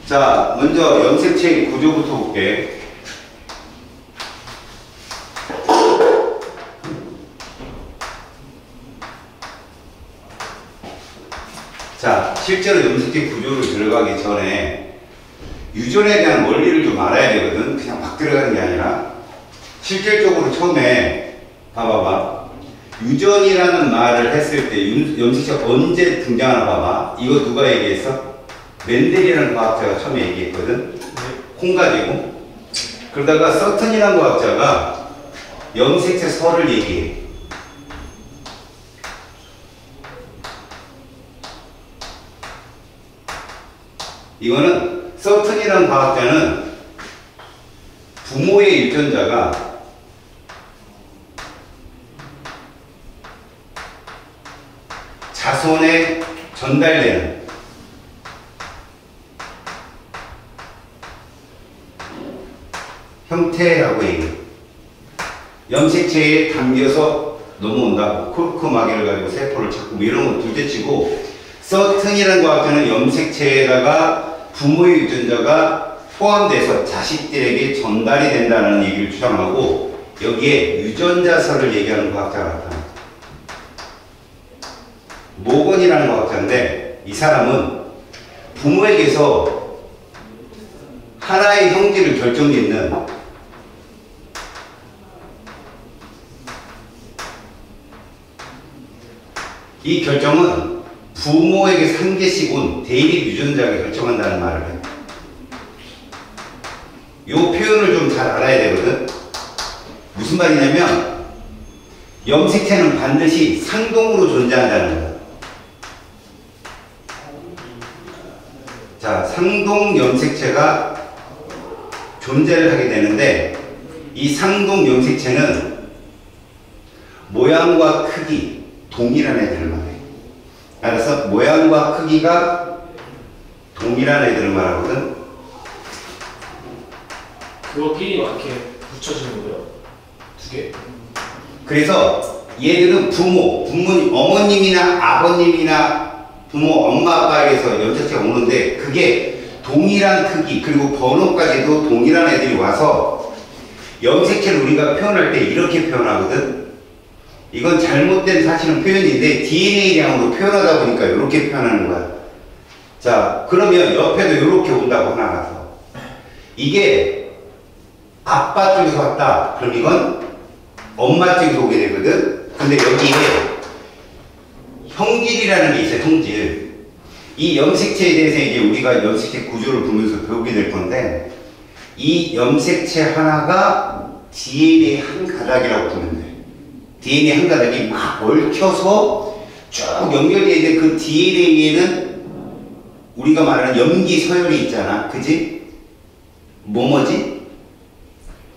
자, 먼저 염색체의 구조부터 볼게. 자, 실제로 염색체 구조를 들어가기 전에 유전에 대한 원리를 좀 알아야 되거든. 그냥 막 들어가는 게 아니라 실질적으로 처음에 봐봐봐. 유전이라는 말을 했을 때 염색체가 언제 등장하나 봐봐. 이거 누가 얘기했어? 멘델이라는 과학자가 처음에 얘기했거든. 콩 가지고. 그러다가 서튼이라는 과학자가 염색체 설을 얘기해. 이거는 서튼이라는 과학자는 부모의 유전자가 자손에 전달되는 형태라고 얘기해요. 염색체에 담겨서 넘어온다. 코르크 마개를 가지고 세포를 찾고 뭐 이런 건 둘째치고, 서튼이라는 과학자는 염색체에다가 부모의 유전자가 포함돼서 자식들에게 전달이 된다는 얘기를 주장하고, 여기에 유전자설을 얘기하는 과학자가 나타납니다. 모건이라는 과학자인데, 이 사람은 부모에게서 하나의 형질을 결정짓는 이 결정은 부모에게 한 개씩 온 대립 유전자가 결정한다는 말을 해요. 이 표현을 좀 잘 알아야 되거든. 무슨 말이냐면 염색체는 반드시 상동으로 존재한다는 거야. 자, 상동 염색체가 존재를 하게 되는데, 이 상동 염색체는 모양과 크기 동일한 애들을 말해. 알았어? 모양과 크기가 동일한 애들을 말하거든. 그거끼리 이렇게 붙여지는 거예요? 두 개? 그래서 얘들은 부모, 어머님이나 아버님이나 부모, 엄마, 아빠에게서 염색체가 오는데, 그게 동일한 크기, 그리고 번호까지도 동일한 애들이 와서 염색체를 우리가 표현할 때 이렇게 표현하거든. 이건 잘못된 사실은 표현인데 DNA량으로 표현하다 보니까 이렇게 표현하는 거야. 자, 그러면 옆에도 이렇게 온다고 하나 가서. 이게 아빠 쪽에서 왔다. 그럼 이건 엄마 쪽에서 오게 되거든. 근데 여기에 형질이라는 게 있어요. 형질. 이 염색체에 대해서 이제 우리가 염색체 구조를 보면서 배우게 될 건데, 이 염색체 하나가 DNA 한 가닥이라고 보면 돼. DNA 한 가닥이 막 얽혀서 쭉 연결되어 있는 그 DNA에는 우리가 말하는 염기 서열이 있잖아. 그지? 뭐지?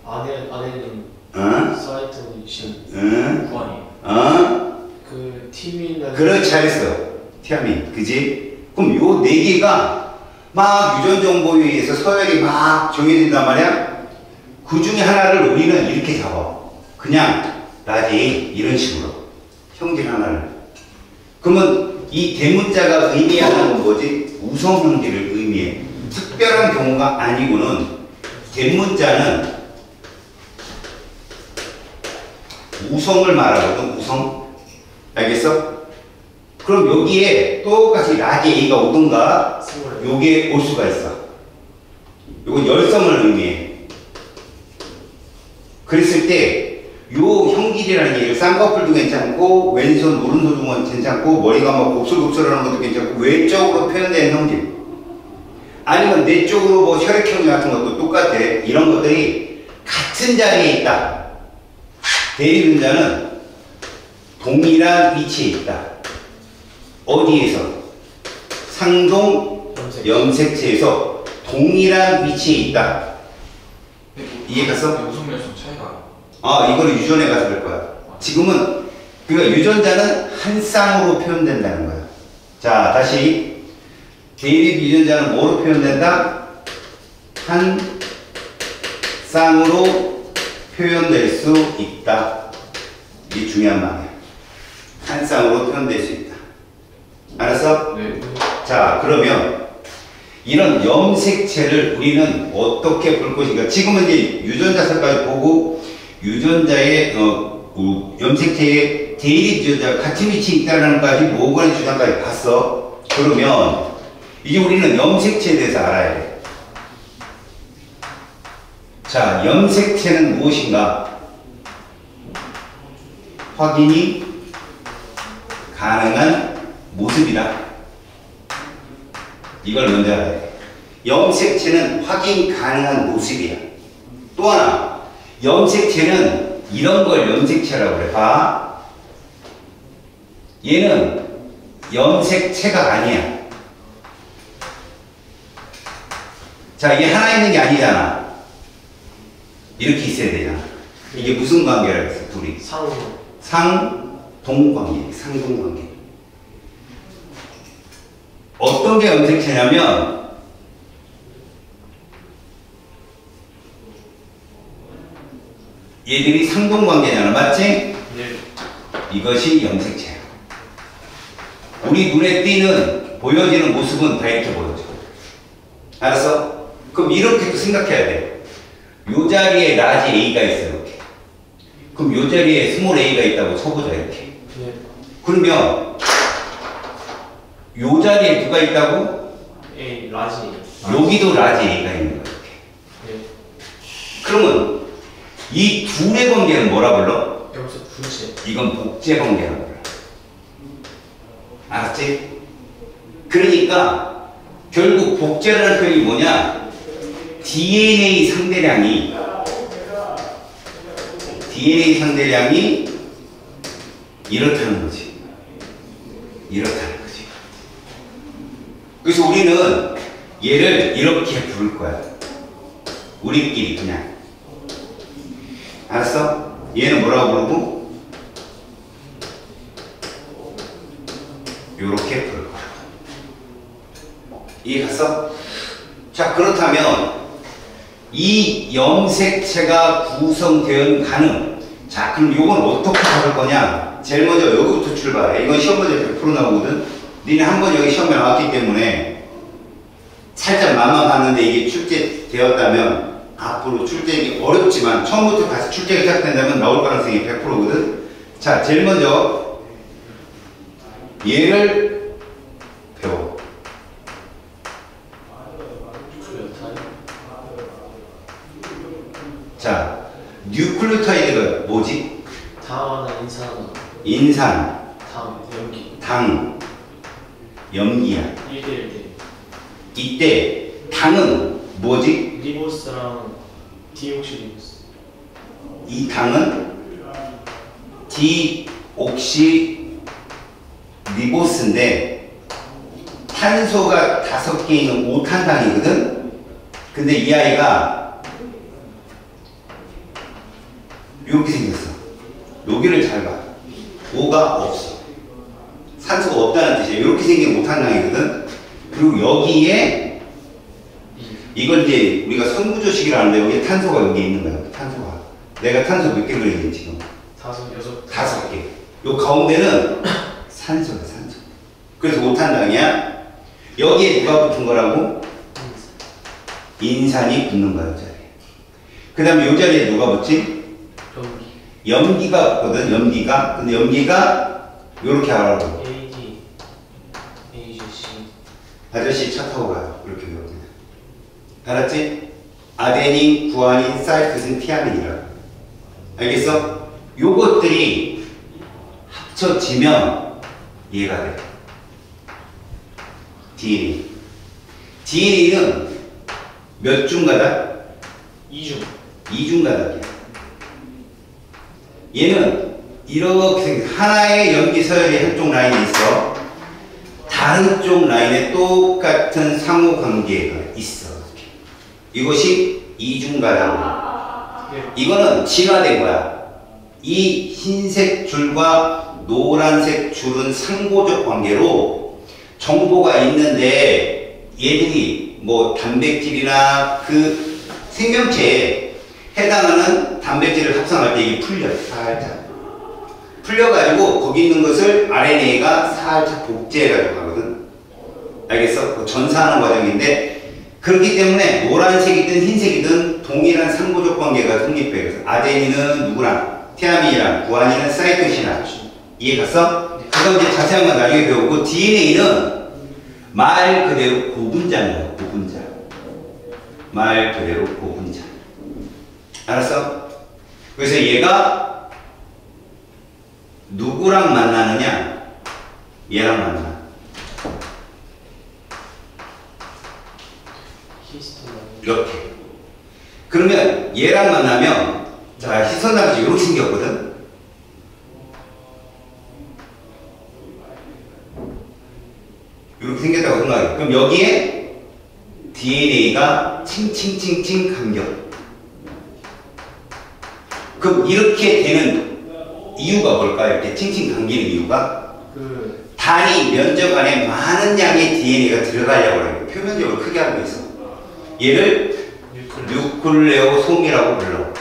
안에는 사이토신 구간이 그 티민은 그렇지, 잘했어. 티아민. 그지? 그럼 요 네 개가 막 유전 정보에 의해서 서열이 막 정해진단 말이야. 그 중에 하나를 우리는 이렇게 잡아. 그냥 라지 이런 식으로 형질 하나를. 그러면 이 대문자가 의미하는 건 뭐지? 우성 형질을 의미해. 특별한 경우가 아니고는 대문자는 우성을 말하거든. 우성. 알겠어? 그럼 여기에 똑같이 라지 A가 오든가 요게 올 수가 있어. 요건 열성을 의미해. 그랬을 때 요 형질이라는 게 쌍꺼풀도 괜찮고 왼손 오른손도 괜찮고 머리가 막 곱슬곱슬하는 것도 괜찮고 외적으로 표현된 형질, 아니면 내적으로 뭐 혈액형 같은 것도 똑같아. 이런 것들이 같은 자리에 있다. 대립윤자는 동일한 위치에 있다. 어디에서? 상동 염색체에서 동일한 위치에 있다. 이해갔어? 우성면성 차이가. 이거를 유전에 가서 볼 거야. 지금은 그러니까 유전자는 한 쌍으로 표현된다는 거야. 자, 다시 대립 유전자는 뭐로 표현된다? 한 쌍으로 표현될 수 있다. 이게 중요한 말이야. 한 쌍으로 표현될 수 있다. 알았어? 네. 자, 그러면 이런 염색체를 우리는 어떻게 볼 것인가? 지금은 이제 유전자설까지 보고 유전자의 염색체의 대립 유전자가 같은 위치에 있다는 것까지 모건의 주장까지 봤어. 그러면 이제 우리는 염색체에 대해서 알아야 돼. 자, 염색체는 무엇인가? 확인이 가능한 모습이다. 이걸 먼저 알아야 돼. 염색체는 확인 가능한 모습이야. 또 하나, 염색체는 이런 걸 염색체라고 그래. 봐. 얘는 염색체가 아니야. 자, 이게 하나 있는 게 아니잖아. 이렇게 있어야 되잖아. 이게 무슨 관계라고 했어, 둘이? 상동관계. 상동관계. 어떤 게 염색체냐면, 얘들이 상동관계잖아. 맞지? 네. 이것이 염색체야. 우리 눈에 띄는, 보여지는 모습은 다 이렇게 보여져. 알았어? 그럼 이렇게 또 생각해야 돼. 요 자리에 라지 A가 있어, 이렇게. 그럼 요 자리에 스몰 A가 있다고 쳐보자, 이렇게. 네. 그러면, 요 자리에 누가 있다고? A 라지. 여기도 라지 A가 있는 거야, 이렇게. 네. 그러면, 이 둘의 관계는 뭐라 불러? 여기서 분체. 이건 복제 관계라고 불러. 알았지? 그러니까, 결국 복제라는 표현이 뭐냐? DNA 상대량이 이렇다는 거지. 이렇다는 거지. 그래서 우리는 얘를 이렇게 부를 거야. 우리끼리 그냥. 알았어? 얘는 뭐라고 부르고? 요렇게 부를 거야. 이해 갔어? 자, 그렇다면 이 염색체가 구성되어 가능. 자, 그럼 이건 어떻게 잡을 거냐? 제일 먼저 여기부터 출발해. 이건 시험 문제 100% 나오거든. 니네 한번 여기 시험에 나왔기 때문에 살짝 맛만 봤는데 이게 출제되었다면 앞으로 출제하기 어렵지만 처음부터 다시 출제가 시작된다면 나올 가능성이 100%거든. 자, 제일 먼저 얘를 배워. 자, 뉴클리오타이드가 뭐지? 당하나 인산. 인산, 염기. 당, 염기야. 1대1대. 이때 당은 뭐지? 리보스랑 디옥시리보스. 이 당은 디옥시리보스인데 탄소가 5개 있는 5탄당이거든? 근데 이 아이가 이렇게 생겼어. 여기를 잘 봐. 5가 없어. 산소가 없다는 뜻이야. 이렇게 생긴 5탄당이거든? 그리고 여기에 이걸 이제 우리가 선구조식이라 하는데 여기에 탄소가 여기 있는 거야. 탄소가. 내가 탄소 몇 개 그리니 지금? 5개. 요 가운데는 산소야, 산소. 그래서 5탄당이야. 여기에 누가 붙은 거라고? 인산이 붙는 거야, 이 자리에. 그 다음에 이 자리에 누가 붙지? 염기가 붙거든, 염기가. 근데 염기가 요렇게 하라고. AD, AGC. 아저씨 차 타고 가요. 이렇게 배웁니다. 알았지? 아데닌, 구아닌, 사이토신, 티아민이라고. 알겠어? 요것들이 합쳐지면 얘가 돼. DNA. DNA는 몇 중 가닥? 2중. 2중 가닥이야. 얘는 이렇게 생겼어. 하나의 염기 서열이 한쪽 라인에 있어. 다른 쪽 라인에 똑같은 상호 관계가 있어. 이것이 이중가닥. 이거는 진화된 거야. 이 흰색 줄과 노란색 줄은 상호적 관계로 정보가 있는데 얘들이 뭐 단백질이나 그 생명체에 해당하는 단백질을 합성할 때 이게 풀려요. 살짝. 풀려가지고 거기 있는 것을 RNA가 살짝 복제해가지고 하거든. 알겠어? 전사하는 과정인데 그렇기 때문에 노란색이든 흰색이든 동일한 상호적 관계가 성립해. 그래서 아데닌은 누구랑? 티아민이랑, 구아닌은 사이토신이랑. 이해 갔어? 그건 이제 자세한 건 나중에 배우고, DNA는 말 그대로 고분자입니다. 고분자. 말 그대로 고분자. 알았어? 그래서 얘가 누구랑 만나느냐? 얘랑 만나. 이렇게. 그러면 얘랑 만나면, 자, 희선남지 이렇게 생겼거든? 이렇게 생겼다고 생각해. 그럼 여기에 DNA가 칭칭칭칭 감겨. 그럼 이렇게 되는 이유가 뭘까요? 이렇게 칭칭 감기는 이유가? 단위 면적 안에 많은 양의 DNA가 들어가려고 해요. 표면적으로 크게 하고 있어. 얘를 뉴클레오솜이라고 불러.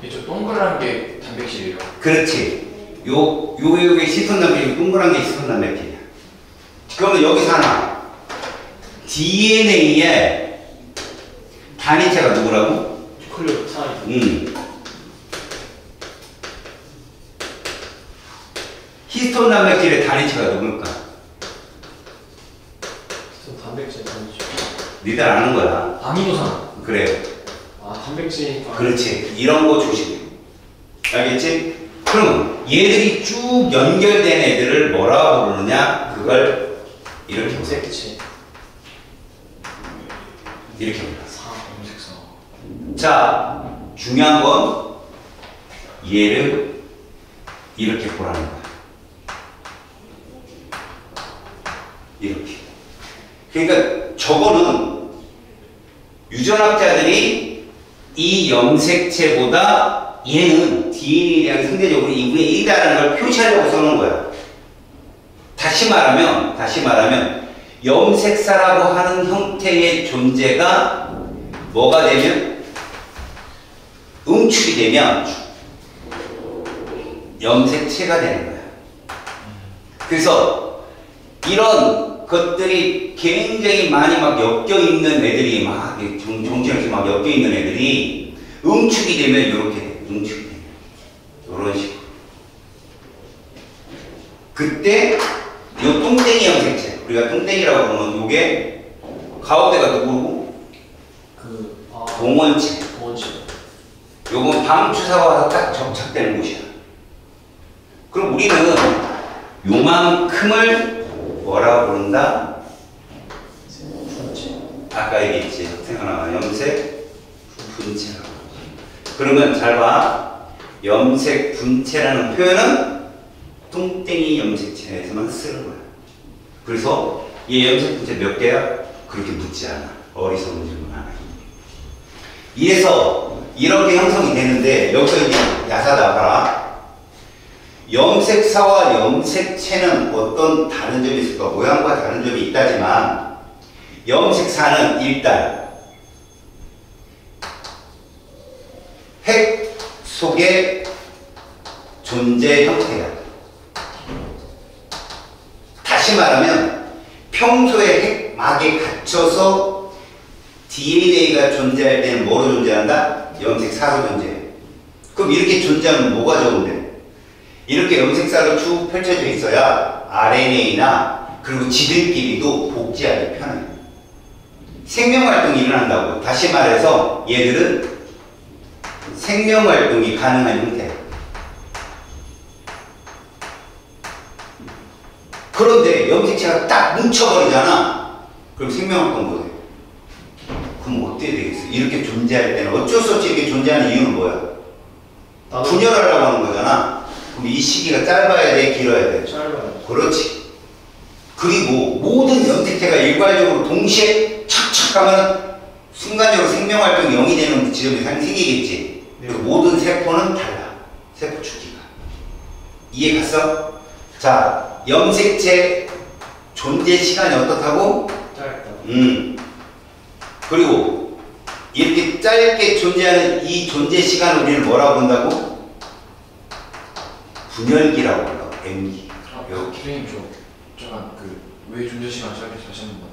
이쪽 동그란 게 단백질이에요. 그렇지. 요게 시선단백질, 동그란 게 시선단백질이야. 그러면 여기서 하나. DNA의 단위체가 누구라고? 뉴클레오타이드. 히스톤 단백질의 단위체가 누굴까? 단백질 단위체. 니들 아는 거야. 아미노산. 그래. 아, 단백질이니까. 그렇지. 이런 거 조심해. 알겠지? 그럼 얘들이 쭉 연결된 애들을 뭐라고 부르느냐? 그걸 이렇게 보세요. 염색체. 이렇게 불러. 염색사. 자, 중요한 건 얘를 이렇게 보라는 거야. 이렇게. 그러니까 저거는 유전학자들이 이 염색체보다 얘는 DNA량이 상대적으로 2분의 1이라는 걸 표시하려고 써놓은 거야. 다시 말하면 염색사라고 하는 형태의 존재가 뭐가 되면? 응축이 되면 염색체가 되는 거야. 그래서 이런 것들이 굉장히 많이 막 엮여있는 애들이 막 정신없이 막 엮여있는 애들이 응축이 되면 이렇게 돼. 응축이 되면 이런 식으로. 그때 요 똥땡이 염색체, 우리가 똥땡이라고 부르는 요게 가운데가 누구고? 동원체. 요건 방추사가 와서 딱 접착되는 곳이야. 그럼 우리는 요만큼을 뭐라고 부른다? 아까 얘기했지. 생각나. 염색 분체라고. 그러면 잘 봐. 염색 분체라는 표현은 똥땡이 염색체에서만 쓰는 거야. 그래서 이 염색 분체 몇 개야? 그렇게 묻지 않아. 어리석은 질문 안 해. 이래서 이렇게 형성이 되는데 여기서 이제 야사다 봐라. 염색사와 염색체는 어떤 다른 점이 있을까? 모양과 다른 점이 있다지만 염색사는 일단 핵 속의 존재 형태야. 다시 말하면 평소에 핵막에 갇혀서 DNA가 존재할 때는 뭐로 존재한다? 염색사로 존재해. 그럼 이렇게 존재하면 뭐가 적은데? 이렇게 염색사로 쭉 펼쳐져 있어야 RNA나 그리고 지들끼리도 복제하기 편해. 생명활동이 일어난다고. 다시 말해서 얘들은 생명활동이 가능한 형태야. 그런데 염색체가 딱 뭉쳐버리잖아. 그럼 생명활동 못해. 그럼 어떻게 되겠어? 이렇게 존재할 때는 어쩔 수 없이 이렇게 존재하는 이유는 뭐야? 분열하려고 하는 거잖아. 그럼 이 시기가 짧아야 돼? 길어야 돼? 짧아요. 그렇지. 그리고 모든 염색체가 일괄적으로 동시에 착착 하면 순간적으로 생명활동이 0이 되는 지점이 생기겠지. 네. 그리고 모든 세포는 달라. 세포 주기가. 이해 갔어? 자, 염색체 존재 시간이 어떻다고? 짧다. 그리고 이렇게 짧게 존재하는 이 존재 시간을 우리는 뭐라고 본다고? 분열기라고 불러. M기. 선생님 잠깐 왜 존재 시간 짧게 다시 한 번.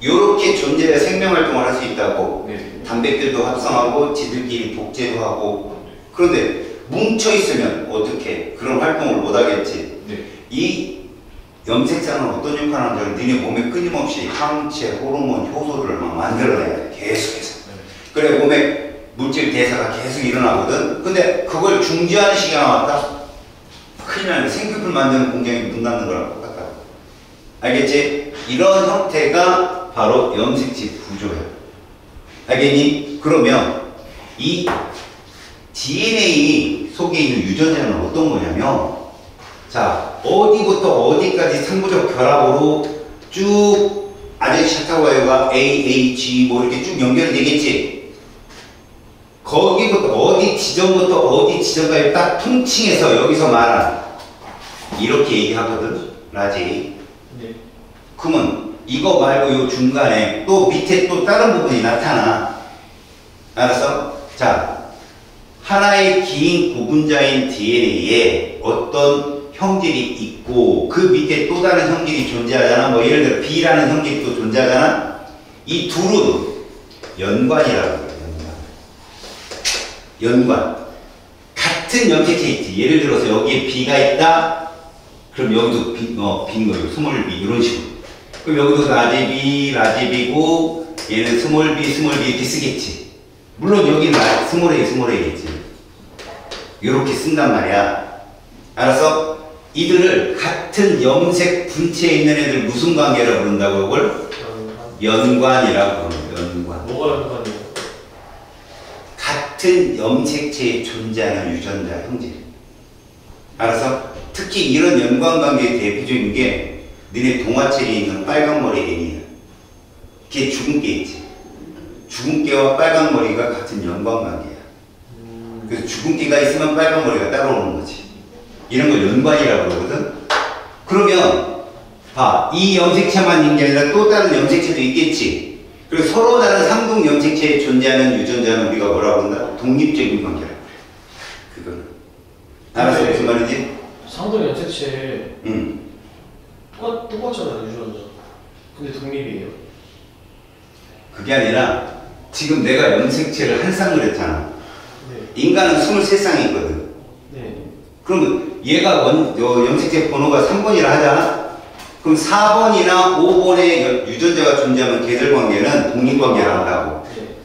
이렇게 존재해야 생명활동을 할 수 있다고. 네. 단백질도 합성하고 지들끼리 복제도 하고. 그런데 뭉쳐있으면 어떻게 그런 활동을 못하겠지. 네. 이 염색체는 어떤 역할을 하는지 너네 몸에 끊임없이 항체, 호르몬, 효소를 막 만들어내야 돼. 계속해서. 네. 그래 몸에 물질 대사가 계속 일어나거든. 근데 그걸 중지하는 시기가 왔다. 큰일 나네. 생규풀 만드는 공장이 문 닫는 거랑 똑같다. 알겠지? 이런 형태가 바로 염색체 구조야. 알겠니? 그러면 이 DNA 속에 있는 유전자는 어떤 거냐면, 자, 어디부터 어디까지 상부적 결합으로 쭉 아제시타와이어가 A, A, G 뭐 이렇게 쭉 연결이 되겠지? 거기부터 어디 지점부터 어디 지점까지 딱 통칭해서 여기서 말한 이렇게 얘기하거든, 라지. 네. 그러면 이거 말고 요 중간에 또 밑에 또 다른 부분이 나타나. 알았어? 자, 하나의 긴 구분자인 DNA에 어떤 형질이 있고 그 밑에 또 다른 형질이 존재하잖아. 뭐 예를 들어 B라는 형질이 또 존재하잖아. 이 둘은 연관이라고 해요. 연관. 같은 염색체 있지. 예를 들어서 여기에 B가 있다. 그럼 여기도 B인 거예요. 스몰 B 이런 식으로. 그럼 여기도 라지 B고 얘는 스몰 B 이렇게 쓰겠지. 물론 여기는 스몰 A겠지. 이렇게 쓴단 말이야. 알았어? 이들을 같은 염색 분체에 있는 애들 무슨 관계라고 부른다고 이걸? 연관이라고 부르는 거예요. 연관. 뭐가 연관이에요? 같은 염색체에 존재하는 유전자 형질. 알았어? 특히 이런 연관관계의 대표적인 게 너네 동화책에 있는 빨간머리 애니야. 걔 죽은 깨 있지. 죽은 깨와 빨간머리가 같은 연관관계야. 그래서 죽은 깨가 있으면 빨간머리가 따라오는 거지. 이런 걸 연관이라고 그러거든. 그러면 봐, 이 염색체만 있는 게 아니라 또 다른 염색체도 있겠지. 그리고 서로 다른 상동 염색체에 존재하는 유전자는 우리가 뭐라고 한다? 독립적인 관계라고 그래. 그거는. 알았어? 무슨 말이지? 상동 염색체 응. 똑같잖아요, 유전자. 근데 독립이에요. 그게 아니라 지금 내가 염색체를 한 쌍을 했잖아. 네. 인간은 23쌍이 있거든. 네. 그러면 얘가 염색체 번호가 3번이라 하잖아? 그럼 4번이나 5번의 유전자가 존재하면 걔들 관계는 독립관계를 한다고. 네.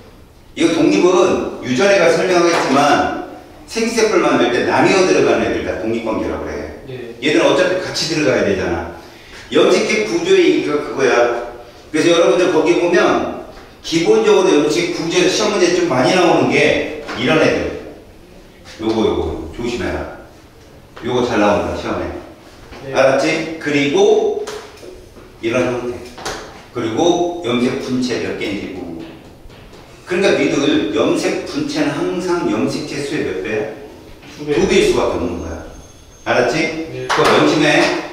이거 독립은 유전자가 설명하겠지만 생기세포를 만들 때 나뉘어 들어가는 애들 다 독립관계라고 그래. 네. 얘들은 어차피 같이 들어가야 되잖아. 염색체 구조의 얘기가 그거야. 그래서 여러분들 거기 보면 기본적으로 염색체 구조에서 시험 문제 좀 많이 나오는 게 이런 애들. 요거 조심해라. 요거 잘 나온다 시험에. 네. 알았지? 그리고 이런 형태. 그리고 염색 분체 몇 개인지 보고. 그러니까 니들 염색 분체는 항상 염색체 수의 몇 배야? 2배일 수밖에 없는 거야. 알았지? 네. 그거 명심해.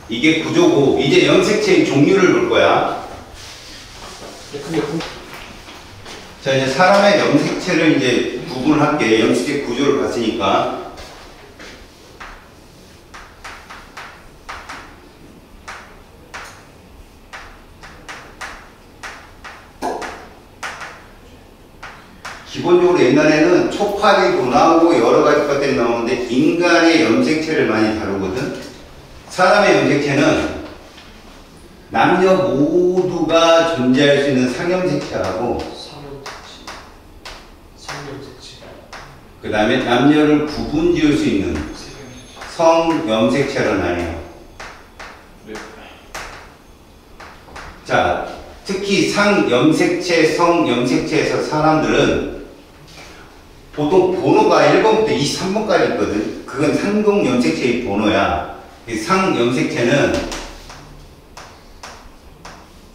이게 구조고 이제 염색체의 종류를 볼 거야. 네, 근데 자, 이제 사람의 염색체를 이제 구분을 할게. 염색체 구조를 봤으니까. 기본적으로 옛날에는 촉파리도 나오고 여러 가지 것들이 나오는데 인간의 염색체를 많이 다루거든. 사람의 염색체는 남녀 모두가 존재할 수 있는 상염색체하고 상염색체. 그 다음에 남녀를 구분 지을 수 있는 성염색체로 나뉘어. 네. 자, 특히 상염색체, 성염색체에서 사람들은 보통 번호가 1번부터 23번까지 있거든. 그건 상동염색체의 번호야. 상염색체는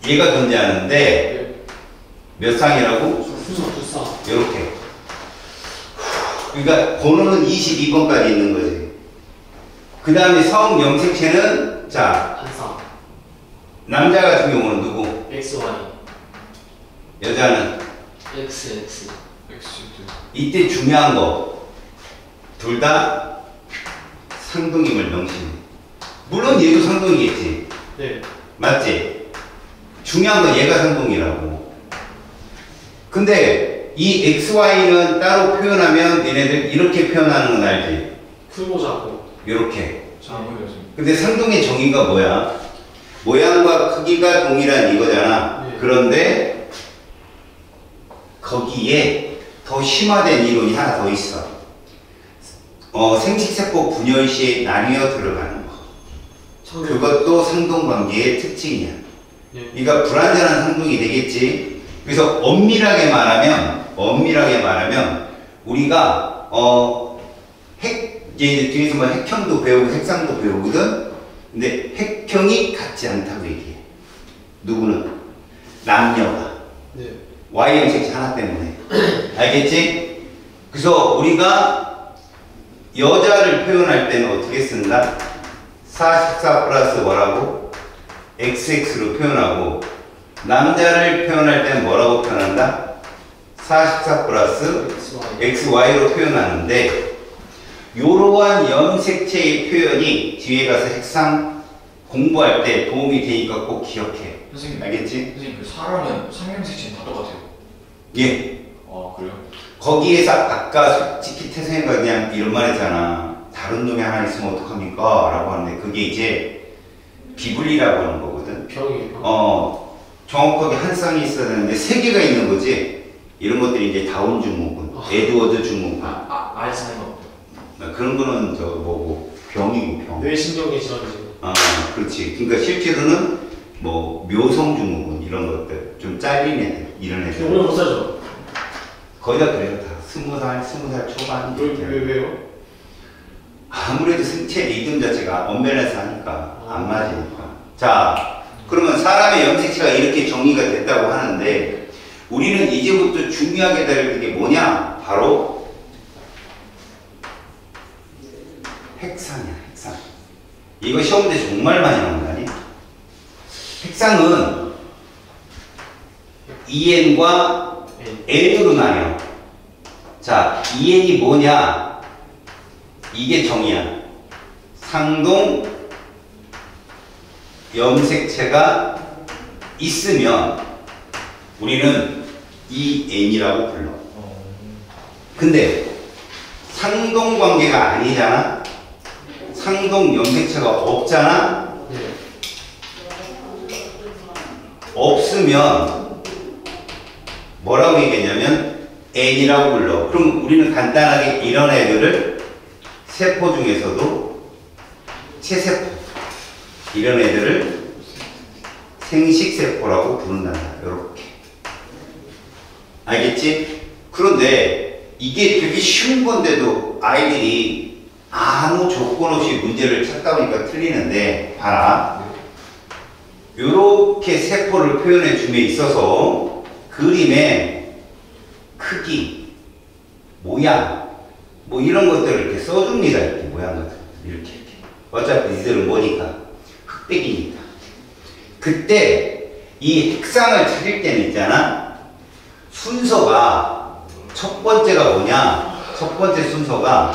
얘가 존재하는데 네. 몇 쌍이라고? 두 쌍. 이렇게. 그러니까 번호는 22번까지 있는 거지. 그 다음에 성염색체는 자, 한 쌍. 남자 같은 경우는 누구? XY. 여자는? XX. 이때 중요한 거 둘 다 상동임을 명심해. 물론 얘도 상동이겠지. 네. 맞지? 중요한 건 얘가 상동이라고. 근데 이 XY는 따로 표현하면 얘네들 이렇게 표현하는 건 알지? 크고 작고. 이렇게. 잘 보여요. 근데 상동의 정의가 뭐야? 모양과 크기가 동일한 이거잖아. 네. 그런데 거기에 더 심화된 이론이 하나 더 있어. 생식세포 분열 시에 나뉘어 들어가는 거. 그것도 상동관계의 특징이야. 네. 그러니까 불완전한 상동이 되겠지. 그래서 엄밀하게 말하면 우리가 이제 뒤에서 뭐 핵형도 배우고 핵상도 배우거든. 근데 핵형이 같지 않다고 얘기해. 누구는? 남녀가. 네. Y형식체 하나 때문에. 알겠지? 그래서 우리가 여자를 표현할 때는 어떻게 쓴다? 44 플러스 뭐라고? XX로 표현하고, 남자를 표현할 때는 뭐라고 표현한다? 44 플러스 XY로 표현하는데, 이러한 염색체의 표현이 뒤에 가서 핵상 공부할 때 도움이 되니까 꼭 기억해. 선생님, 알겠지? 선생님, 그 사람은 상형색체는 다 똑같아요. 예. 그래요? 거기에서 아까 솔직히 태생이가 그냥 이런 말 했잖아. 다른 놈이 하나 있으면 어떡합니까? 라고 하는데 그게 이제 비분리라고 하는 거거든. 병이에요. 정확하게 한 쌍이 있어야 되는데 세 개가 있는 거지. 이런 것들이 이제 다운 증후군, 에드워드 증후군. 알츠하이머. 그런 거는 저 뭐고 병이고 병. 뇌신경계 질환이지. 그렇지. 그러니까 실제로는 뭐 묘성 증후군 이런 것들, 좀 잘린 애들, 이런 애들. 오래 못 살죠. 거의 다 그래요. 다 20살 초반. 왜요? 아무래도 생체 리듬 자체가 언밸런스 하니까 안 맞으니까. 자, 그러면 사람의 염색체가 이렇게 정의가 됐다고 하는데 우리는 이제부터 중요하게 다룰 게 뭐냐? 바로 핵상이야, 핵상. 이거 시험 때 정말 많이 나온다니. 핵상은 EN과 N으로 나뉘어. 자, EN이 뭐냐? 이게 정의야. 상동 염색체가 있으면 우리는 EN이라고 불러. 근데 상동 관계가 아니잖아. 상동 염색체가 없잖아. 네. 없으면 뭐라고 얘기했냐면 N이라고 불러. 그럼 우리는 간단하게 이런 애들을 세포 중에서도 체세포 이런 애들을 생식세포라고 부른다. 이렇게. 알겠지? 그런데 이게 되게 쉬운 건데도 아이들이 아무 조건 없이 문제를 찾다 보니까 틀리는데 봐라. 요렇게 세포를 표현해 줌에 있어서 그림의 크기, 모양 뭐 이런 것들을 이렇게 써줍니다. 이렇게 모양 같은 것들 이렇게. 어차피 니들은 뭐니까 흑백이니까. 그때 이 핵상을 찾을 때는 있잖아. 순서가 첫 번째가 뭐냐? 첫 번째 순서가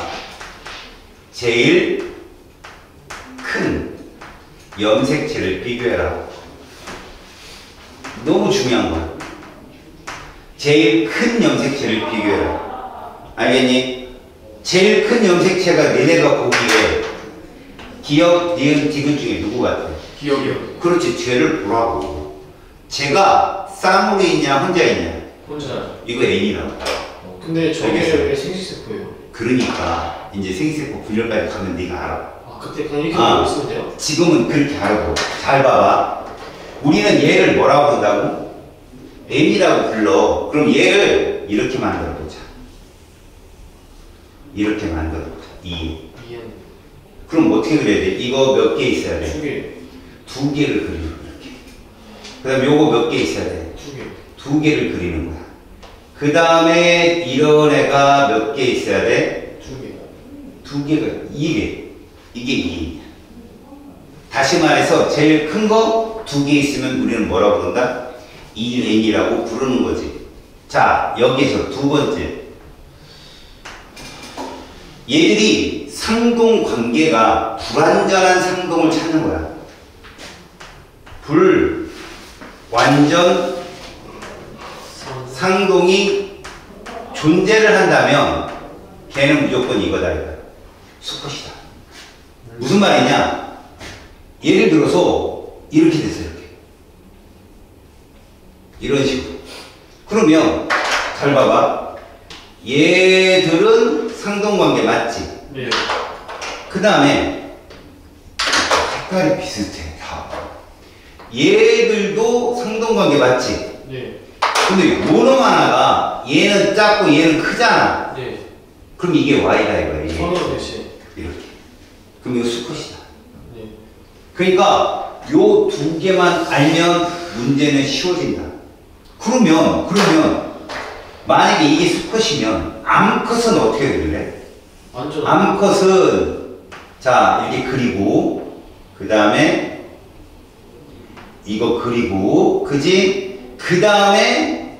제일 큰 염색체를 비교해라. 너무 중요한 거야. 제일 큰 염색체를 비교해라. 알겠니? 제일 큰 염색체가 너네가 보기에 기억, 니은, 디귿 중에 누구 같아? 기억이요. 그렇지, 쟤를 보라고. 쟤가 쌍으로 있냐 혼자 있냐? 혼자요. 이거 N이라고. 근데 저게 알겠어요. 왜 생식세포예요? 그러니까 이제 생식세포 분열까지 가면 네가 알아. 그때 그냥 이렇게 알고 있으면 돼요? 지금은 그렇게 알고. 잘 봐봐. 우리는 얘를 뭐라고 한다고? N이라고 불러. 그럼 얘를 이렇게 만들어보자. 이렇게 만들어보자. 2. 그럼 어떻게 그려야 돼? 이거 몇 개 있어야 돼? 2개. 2개를 그리는 거야. 이렇게. 그 다음에 요거 몇 개 있어야 돼? 2개. 2개를 그리는 거야. 그 다음에 이런 애가 몇 개 있어야 돼? 2개. 2개가 2개. 이게 2. 다시 말해서 제일 큰 거 2개 있으면 우리는 뭐라고 부른다? 1N이라고 부르는 거지. 자, 여기서 두 번째. 얘들이 상동 관계가 불완전한 상동을 찾는 거야. 완전 상동이 존재를 한다면 걔는 무조건 이거다 이거야. 수컷이다. 무슨 말이냐? 예를 들어서 이렇게 됐어요. 이런 식으로. 그러면 잘 봐봐. 얘들은 상동관계 맞지? 네. 그 다음에 색깔이 비슷해. 다. 얘들도 상동관계 맞지? 네. 근데 요놈 하나가 얘는 작고 얘는 크잖아. 네. 그럼 이게 Y다 이거야. 이게. 서로 대신. 이렇게. 그럼 이거 수컷이다. 네. 그러니까 요 두 개만 알면 문제는 쉬워진다. 그러면 만약에 이게 수컷이면 암컷은 어떻게 그릴래? 완전. 암컷은 자 이렇게 그리고 그 다음에 이거 그리고 그지? 그 다음에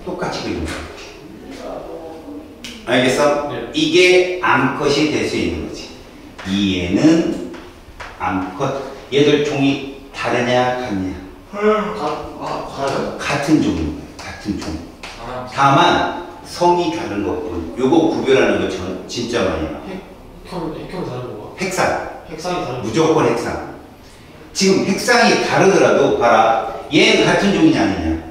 똑같이 그리는 거야. 알겠어? 네. 이게 암컷이 될 수 있는 거지. 이 얘는 암컷. 얘들 종이 다르냐 같냐? 가요? 같은 종인 거야. 같은 종. 아, 다만 성이 다른 것뿐. 요거 구별하는 거 진짜 많이 나와. 핵형 다른 거가? 핵상. 핵상이 다른 거. 무조건 핵상. 지금 핵상이 다르더라도 봐라. 얘는 같은 종이냐 아니냐?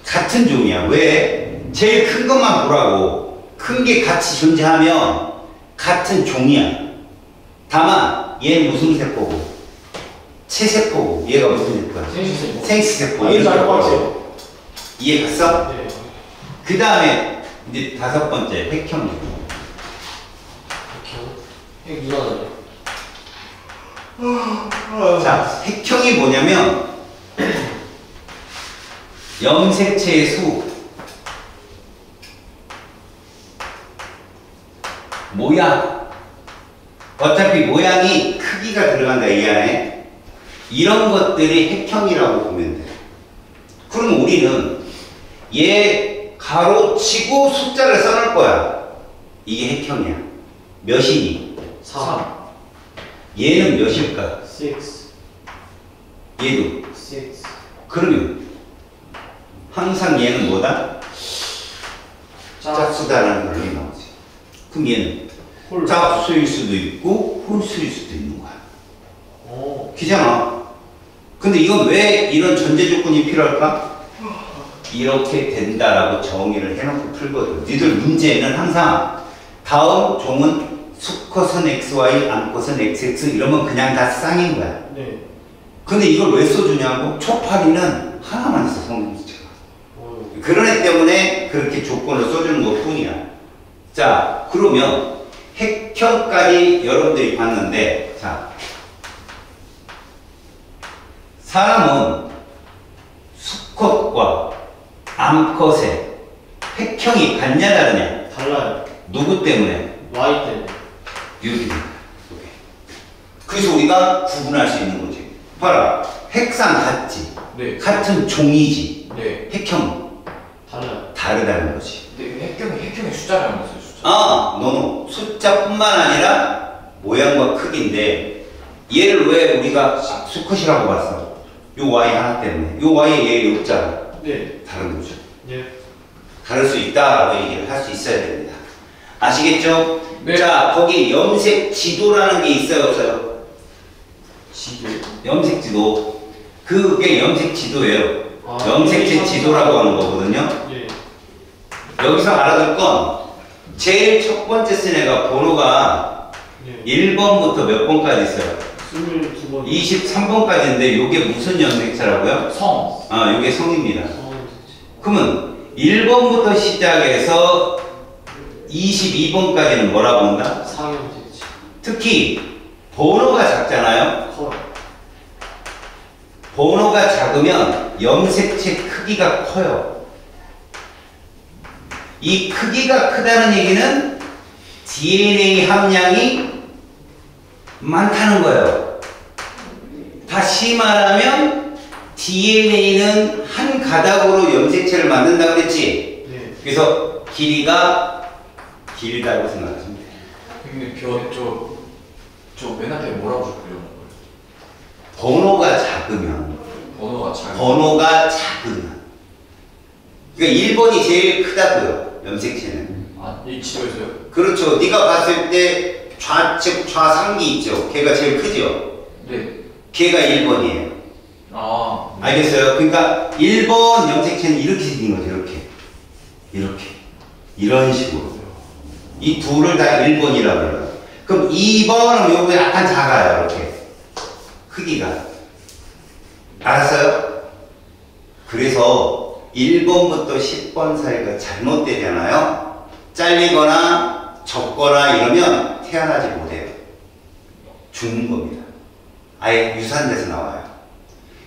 같은 종이야. 왜? 제일 큰 것만 보라고. 큰 게 같이 존재하면 같은 종이야. 다만 얘는 무슨 세포고? 체세포고. 얘가 무슨 세포야? 생식세포. 생식세포. 아, 이거 알것 같아요. 이해 갔어? 네. 그 다음에 이제 다섯 번째 핵형. 핵 누가 다녀? 자, 핵형이 뭐냐면 염색체의 수, 모양. 어차피 모양이 크기가 들어간다 이 안에. 이런 것들이 핵형이라고 보면 돼. 그럼 우리는 얘 가로치고 숫자를 써놓을 거야. 이게 핵형이야. 몇이니? 3. 얘는 몇일까? 6. 얘도. 6. 그러면 항상 얘는 뭐다? 짝수다라는 걸 여기 나오지. 그럼 얘는 홀. 짝수일 수도 있고 홀수일 수도 있는 거야. 오. 기잖아. 근데 이건 왜 이런 전제 조건이 필요할까? 이렇게 된다라고 정의를 해놓고 풀거든. 니들 문제는 항상 다음 종은 수컷은 XY, 암컷은 XX 이러면 그냥 다 쌍인 거야. 네. 근데 이걸 왜 써주냐고? 초파리는 하나만 있어, 성능수치가. 오. 그런 애 때문에 그렇게 조건을 써주는 것 뿐이야. 자, 그러면 핵형까지 여러분들이 봤는데, 자, 사람은 수컷과 암컷의 핵형이 같냐 다르냐? 달라요. 누구 때문에? Y 때문에. 이렇게 됩니다. 이렇게. 그래서 우리가 구분할 수 있는 거지. 봐라, 핵상 같지? 네. 같은 종이지? 네. 핵형 달라요. 다르다는 거지. 근데 핵형이 숫자라는 거였어요, 숫자. 아, 너는 숫자뿐만 아니라 모양과 크기인데 얘를 왜 우리가 수컷이라고 봤어? 요 Y 하나 때문에. 요 Y에 얘 없잖아. 네. 다른 거죠. 예. 다를 수 있다라고 얘기를 할 수 있어야 됩니다. 아시겠죠? 네. 자, 거기 염색 지도라는 게 있어요, 없어요? 지도. 염색 지도. 그게 염색 지도예요. 아, 염색체 지도라고 하는 거거든요. 예. 여기서 알아둘 건 제일 첫 번째 쓴 애가 번호가 예. 1번부터 몇 번까지 있어요? 22번. 23번까지인데 요게 무슨 염색체라고요? 성. 아, 요게 성입니다. 성형색체. 그러면 1번부터 시작해서 22번까지는 뭐라고 한다? 상형색체. 특히 번호가 작잖아요. 컬. 번호가 작으면 염색체 크기가 커요. 이 크기가 크다는 얘기는 DNA 함량이 많다는 거예요. 다시 말하면 DNA는 한 가닥으로 염색체를 만든다고 그랬지? 네. 그래서 길이가 길다고 생각하시면 돼요. 근데 저 맨 앞에 뭐라고 적혀요? 번호가 작으면 번호가 잘. 번호가 작은. 그러니까 1번이 제일 크다고요. 염색체는. 아, 이 지도에서요? 그렇죠. 네가 봤을 때 좌측 좌상기 있죠. 걔가 제일 크죠. 네. 걔가 1번이에요. 아. 알겠어요? 그러니까 1번 염색체는 이렇게 생긴 거죠. 이렇게. 이런 식으로. 이 둘을 다 1번이라고 그래요. 그럼 2번은 요거 약간 작아요. 이렇게. 크기가. 알았어요? 그래서 1번부터 10번 사이가 잘못되잖아요? 잘리거나 적거나 이러면 태어나지 못해요. 죽는 겁니다. 아예 유산돼서 나와요.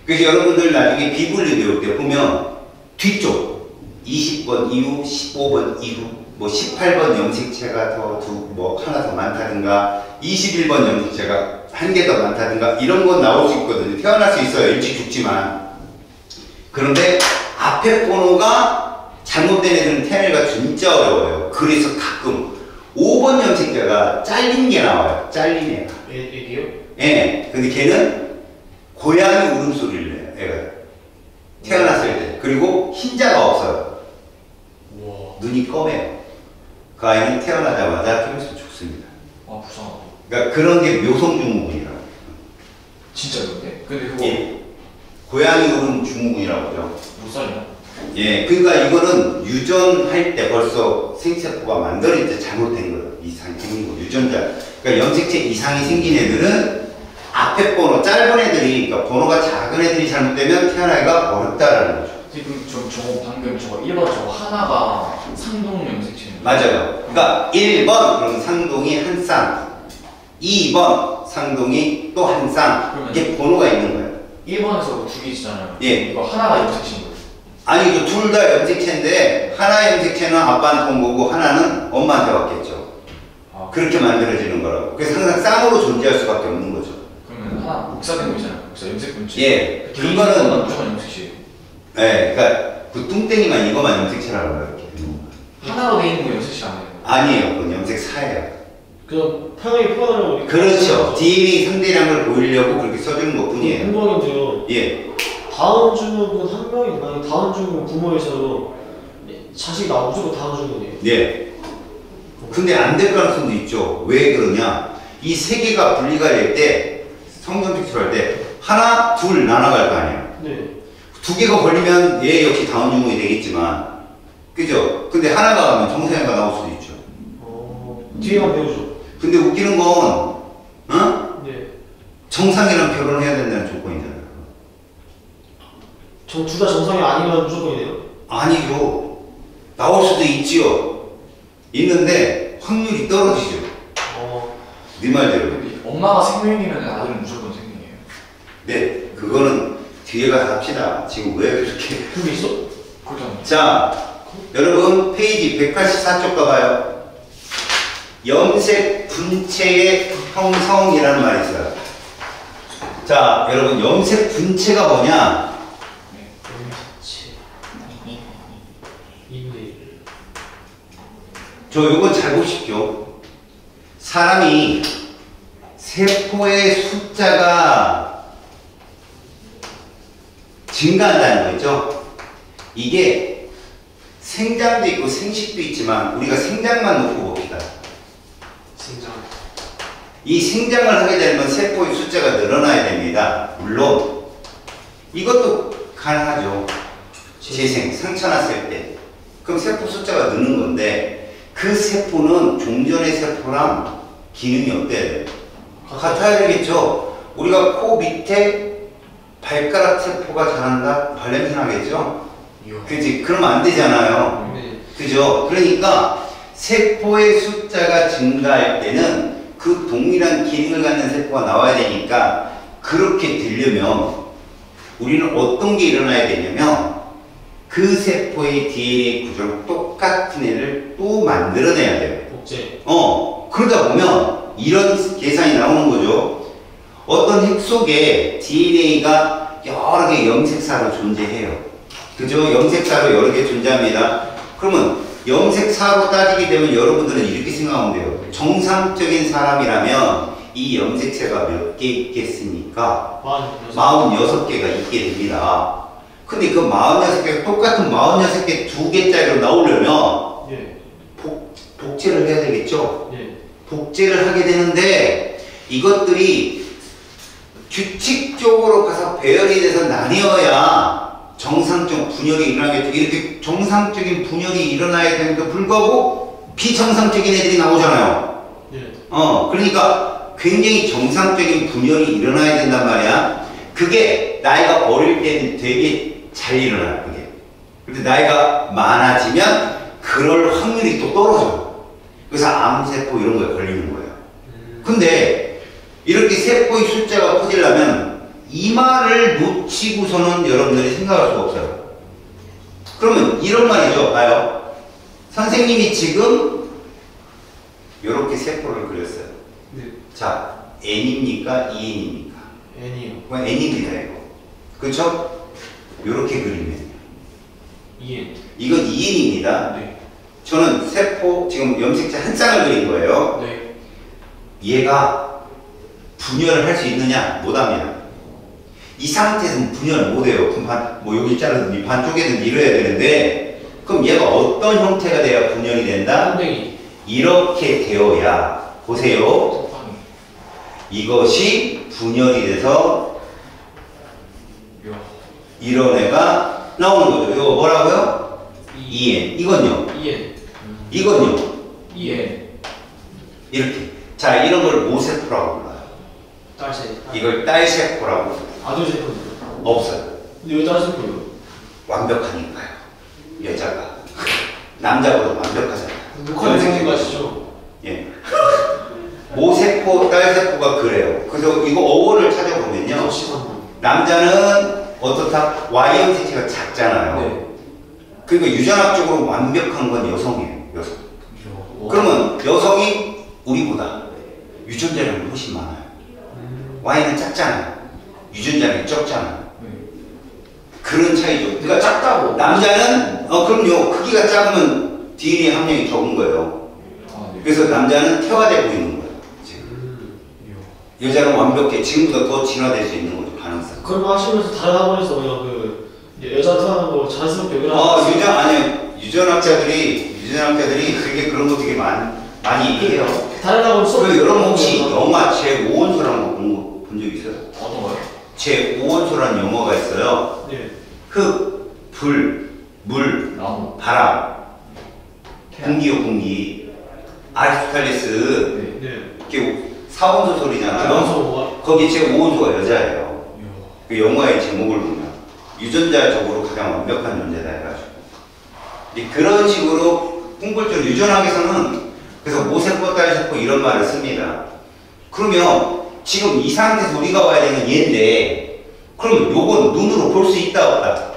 그래서 여러분들 나중에 비블리 배울 때 보면 뒤쪽 20번 이후, 15번 이후, 뭐 18번 염색체가 하나 더 많다든가 21번 염색체가 한 개 더 많다든가 이런 건 나올 수 있거든요. 태어날 수 있어요. 일찍 죽지만. 그런데 앞에 번호가 잘못된 애들은 태어나기가 진짜 어려워요. 그래서 가끔 5번 염색자가 잘린 게 나와요. 잘린 애가. 애기요? 예. 근데 걔는 고양이 울음소리를 내요. 애가. 태어났을 때. 그리고 흰자가 없어요. 우와. 눈이 검해요. 그 아이는 태어나자마자 좀 있으면 죽습니다. 아, 불쌍하다. 그러니까 그런 게 묘성증후군이라고. 진짜요? 네. 근데 그거 예. 고양이 울음 증후군이라고 하죠. 못 살리나? 예. 그러니까 이거는 유전할 때 벌써 생체포가 만들어질 때 잘못된 거예요. 이상이 생긴 거. 유전자. 그러니까 염색체 이상이 생긴 애들은 앞에 번호, 짧은 애들이, 그러니까 번호가 작은 애들이 잘못되면 태어나기가 어렵다라는 거죠. 지금 저거 방금 저거 1번 저거 하나가 상동 염색체인데. 맞아요. 그러니까 1번, 그럼 상동이 한 쌍. 2번, 상동이 또 한 쌍. 이게 번호가 있는 거예요. 1번에서 두 개 있잖아요. 예. 이거 하나가 염색체인 거예요. 아니죠. 둘 다 염색체인데, 하나의 염색체는 아빠한테 온 거고, 하나는 엄마한테 왔겠죠. 아, 그렇게 만들어지는 거라고. 그래서 항상 쌍으로 존재할 수밖에 없는 거죠. 그러면 하나 복사된 거 있잖아요. 복사 염색 분체. 예. 그거는 무조건 염색체예요. 예. 그러니까, 그 뚱땡이만 이거만 염색체라고 해요. 이렇게. 하나로 돼 있는 거 염색체 아니에요? 아니에요. 그건 염색사예요. 그냥 편하게 표현하려고. 그렇죠. DNA 상대량을 보이려고 그렇게 써주는 것 뿐이에요. 궁금한데요. 예. 다음 주는 한 명이 만약 다음 주는 부모에서 자식 나 무조건 다음 주는이에요. 예. 근데 안 될 가능성도 있죠. 왜 그러냐? 이 세 개가 분리가 될 때, 성경 특출할 때, 하나, 둘 나눠갈 거 아니에요. 네. 두 개가 걸리면 얘 역시 다운 증후군이 되겠지만, 그죠? 근데 하나가 가면 정상애가 나올 수도 있죠. 뒤에만 배우죠. 근데 웃기는 건, 어? 네. 정상이랑 결혼해야 된다는 조건이잖아요. 저 둘 다 정상이 아니면 무조건이네요. 아니죠. 나올 수도 있지요. 있는데 확률이 떨어지죠. 네 말대로. 근데 엄마가 생명이면 아들은 무조건 생명이에요. 네, 그거는 뒤에 가서 합시다. 지금 왜 그렇게. 그게 있어? 그렇잖아요. 자, 여러분 페이지 184쪽 가봐요. 염색 분체의 형성이라는 말이 있어요. 자, 여러분 염색 분체가 뭐냐? 저 요건 잘 보십시오. 사람이 세포의 숫자가 증가한다는 거죠. 이게 생장도 있고 생식도 있지만 우리가 생장만 놓고 봅시다. 생장. 이 생장을 하게 되면 세포의 숫자가 늘어나야 됩니다. 물론 이것도 가능하죠. 재생, 상처 났을 때. 그럼 세포 숫자가 느는 건데 그 세포는 종전의 세포랑 기능이 어때요? 같아야 되겠죠. 우리가 코 밑에 발가락 세포가 자란다? 발냄새 나겠죠? 그지? 그러면 안 되잖아요. 네. 그죠? 그러니까 세포의 숫자가 증가할 때는 그 동일한 기능을 갖는 세포가 나와야 되니까 그렇게 되려면 우리는 어떤 게 일어나야 되냐면 그 세포의 DNA 구조랑 똑같은 애를 또 만들어내야 돼요. 복제. 그러다 보면 이런 계산이 나오는 거죠. 어떤 핵 속에 DNA가 여러 개 염색사로 존재해요. 그죠? 염색사로 여러 개 존재합니다. 그러면 염색사로 따지게 되면 여러분들은 이렇게 생각하면 돼요. 정상적인 사람이라면 이 염색체가 몇 개 있겠습니까? 46. 46개가 있게 됩니다. 근데 그 46개, 똑같은 46개 2개짜리로 나오려면 예. 복제를 해야 되겠죠? 예. 복제를 하게 되는데 이것들이 규칙적으로 가서 배열이 돼서 나뉘어야 정상적 분열이 일어나겠죠. 이렇게 정상적인 분열이 일어나야 되는데 불구하고 비정상적인 애들이 나오잖아요. 예. 그러니까 굉장히 정상적인 분열이 일어나야 된단 말이야. 그게 나이가 어릴 때는 되게 잘 일어나요, 그게. 근데 나이가 많아지면 그럴 확률이 또 떨어져요. 그래서 암세포 이런 거에 걸리는 거예요. 근데 이렇게 세포의 숫자가 커지려면 이마를 놓치고서는 여러분들이 생각할 수가 없어요. 그러면 이런 말이죠. 봐요. 선생님이 지금 이렇게 세포를 그렸어요. 네. 자, N입니까? EN입니까? N이요. 그건 N입니다, 이거. 그렇죠? 이렇게 그리면 EN. 이건 EN입니다. 네. 저는 세포 지금 염색체 한 쌍을 그린 거예요. 네. 얘가 분열을 할 수 있느냐? 못합니다. 이 상태에서는 분열을 못해요. 그럼 뭐 여기 자르든지 반쪽에든지 이래야 되는데 그럼 얘가 어떤 형태가 돼야 분열이 된다? 땡이. 이렇게 되어야 보세요. 이것이 분열이 돼서 이런 애가 나오는 거죠. 이거 뭐라고요? EN. 이건요? EN. 이건요? EN. 이렇게. 자, 이런 걸 모세포라고 불러요. 딸세. 이걸 딸세포라고 불러요. 아들세포요. 없어요. 근데 왜 딸세포요? 완벽하니까요. 여자가. 남자보다 완벽하잖아요. 녹화를 생긴 거 아시죠? 예. 모세포, 딸세포가 그래요. 그래서 이거 어원을 찾아보면요. 남자는 어떻다? Y형체가 작잖아요. 네. 그러니까 유전학적으로 완벽한 건 여성이에요. 여성. 그러면 여성이 우리보다 유전자량이 훨씬 많아요. Y는 작잖아요. 유전자량이 적잖아요. 그런 차이죠. 그러니까 작다고. 남자는 그럼요. 크기가 작으면 DNA 함량이 적은 거예요. 그래서 남자는 태화되고 있는 거예요. 지금. 여자는 완벽해. 지금보다 더 진화될 수 있는 거죠. 가능성. 그런 거 하시면서 다른 학원에서 그냥 그 여자 태어나는 거 자연스럽게 여기랑 유전학자들이 되게 그런 거 되게 많이 얘기해요. 다른 학원 수업. 그 여러분 혹시 영화 제5원소라는 거 본 적 있어요? 어떤 거요? 제5원소라는 영화가 있어요. 네. 흙, 불, 물, 나무. 바람, 공기요 공기, 아리스토텔레스 네. 이렇게 4원소 소리잖아요. 원소가. 거기 제5원소가 여자예요. 그 영화의 제목을 보면 유전자적으로 가장 완벽한 존재다 해가지고 이제 그런 식으로 풍불적 유전학에서는 그래서 모세포, 딸세포 이런 말을 씁니다. 그러면 지금 이 상태에서 우리가 와야 되는 얘인데 그럼 요건 눈으로 볼 수 있다 없다?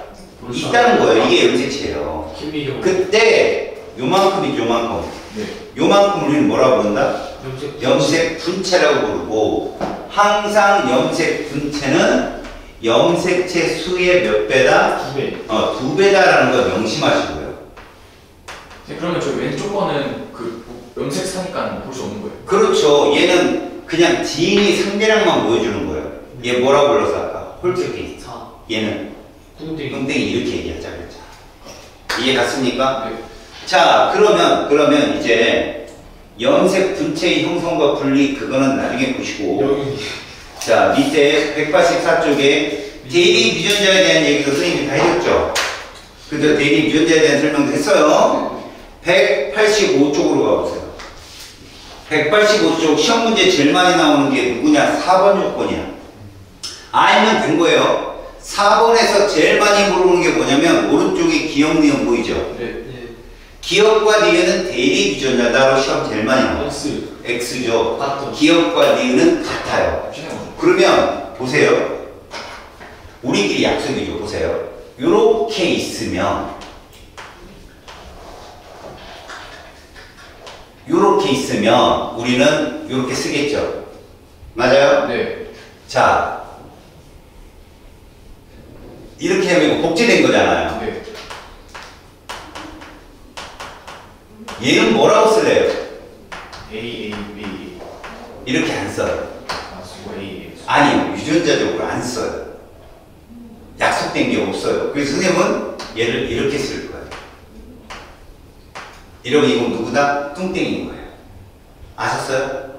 있다는 거예요. 이게 염색체예요. 김미경. 그때 요만큼이죠, 요만큼. 네. 요만큼 우리는 뭐라고 부른다? 염색. 염색 분체라고 부르고 항상 염색 분체는 염색체 수의 몇 배다? 2배. 2배다라는 걸 명심하시고요. 네, 그러면 저 왼쪽 거는 그 염색 사니까 볼 수 없는 거예요? 그렇죠. 얘는 그냥 DNA 상대량만 보여주는 거예요. 얘 뭐라고 불렀어 아까? 홀쭉이. 4. 얘는 궁뎅이. 뚱땡이 이렇게 얘기하자 그랬잖아. 이해 갔습니까? 네. 자, 그러면 이제 염색 분체의 형성과 분리 그거는 나중에 보시고 여기. 자, 밑에 184쪽에 대리 유전자에 대한 얘기도 선생님이 다 해줬죠? 그래서 대리 유전자에 대한 설명도 했어요. 185쪽으로 가보세요. 185쪽 시험 문제 제일 많이 나오는 게 누구냐? 4번 요건이야. 알면 된 거예요. 4번에서 제일 많이 물어보는 게 뭐냐면 오른쪽에 기억, 니은 보이죠? 네. 네. 기억과 니은은 대리 유전자다로 시험 제일 많이 나와요. X. X죠. 같죠. 기억과 니은은 같아요. 그러면 보세요. 우리끼리 약속이죠. 보세요. 요렇게 있으면 우리는 요렇게 쓰겠죠. 맞아요? 네. 자, 이렇게 하면 이거 복제된 거잖아요. 네. 얘는 뭐라고 쓸래요? A, A, B. 이렇게 안 써요. 아, 쓰고 A. 아니요, 유전자적으로 안 써요. 약속된 게 없어요. 그래서 선생님은 얘를 이렇게 쓸 거예요. 이러면 이건 누구다? 뚱땡인 거예요. 아셨어요?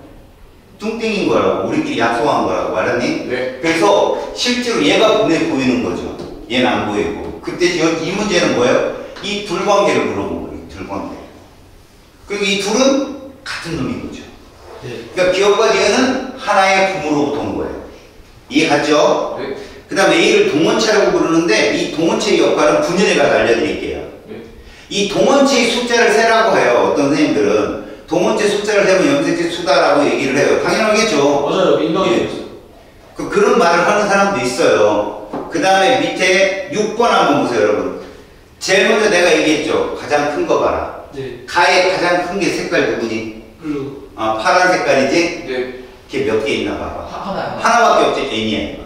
뚱땡인 거라고, 우리끼리 약속한 거라고 알았니? 네. 그래서 실제로 얘가 보이는 거죠. 얘는 안 보이고. 그때 이 문제는 뭐예요? 이 둘관계를 물어본 거예요. 둘관계. 그리고 이 둘은 같은 놈인 거죠. 네. 그러니까 기업과 지혜는 하나의 부모로부터 온 거예요. 이해 갔죠? 네. 그 다음에 A를 동원체라고 부르는데 이 동원체의 역할은 분열에 가서 알려드릴게요. 네. 이 동원체의 숫자를 세라고 해요. 어떤 선생님들은 동원체 숫자를 세면 염색체 수다라고 얘기를 해요. 당연하겠죠. 맞아요. 민감해. 예. 그런 말을 하는 사람도 있어요. 그 다음에 밑에 6번 한번 보세요, 여러분. 제일 먼저 내가 얘기했죠. 가장 큰 거 봐라. 네. 가의 가장 큰 게 색깔 누구니? 블루. 아, 파란 색깔이지? 네. 걔 몇 개 있나 봐봐. 하나요. 하나밖에 없지, N이야. 이거.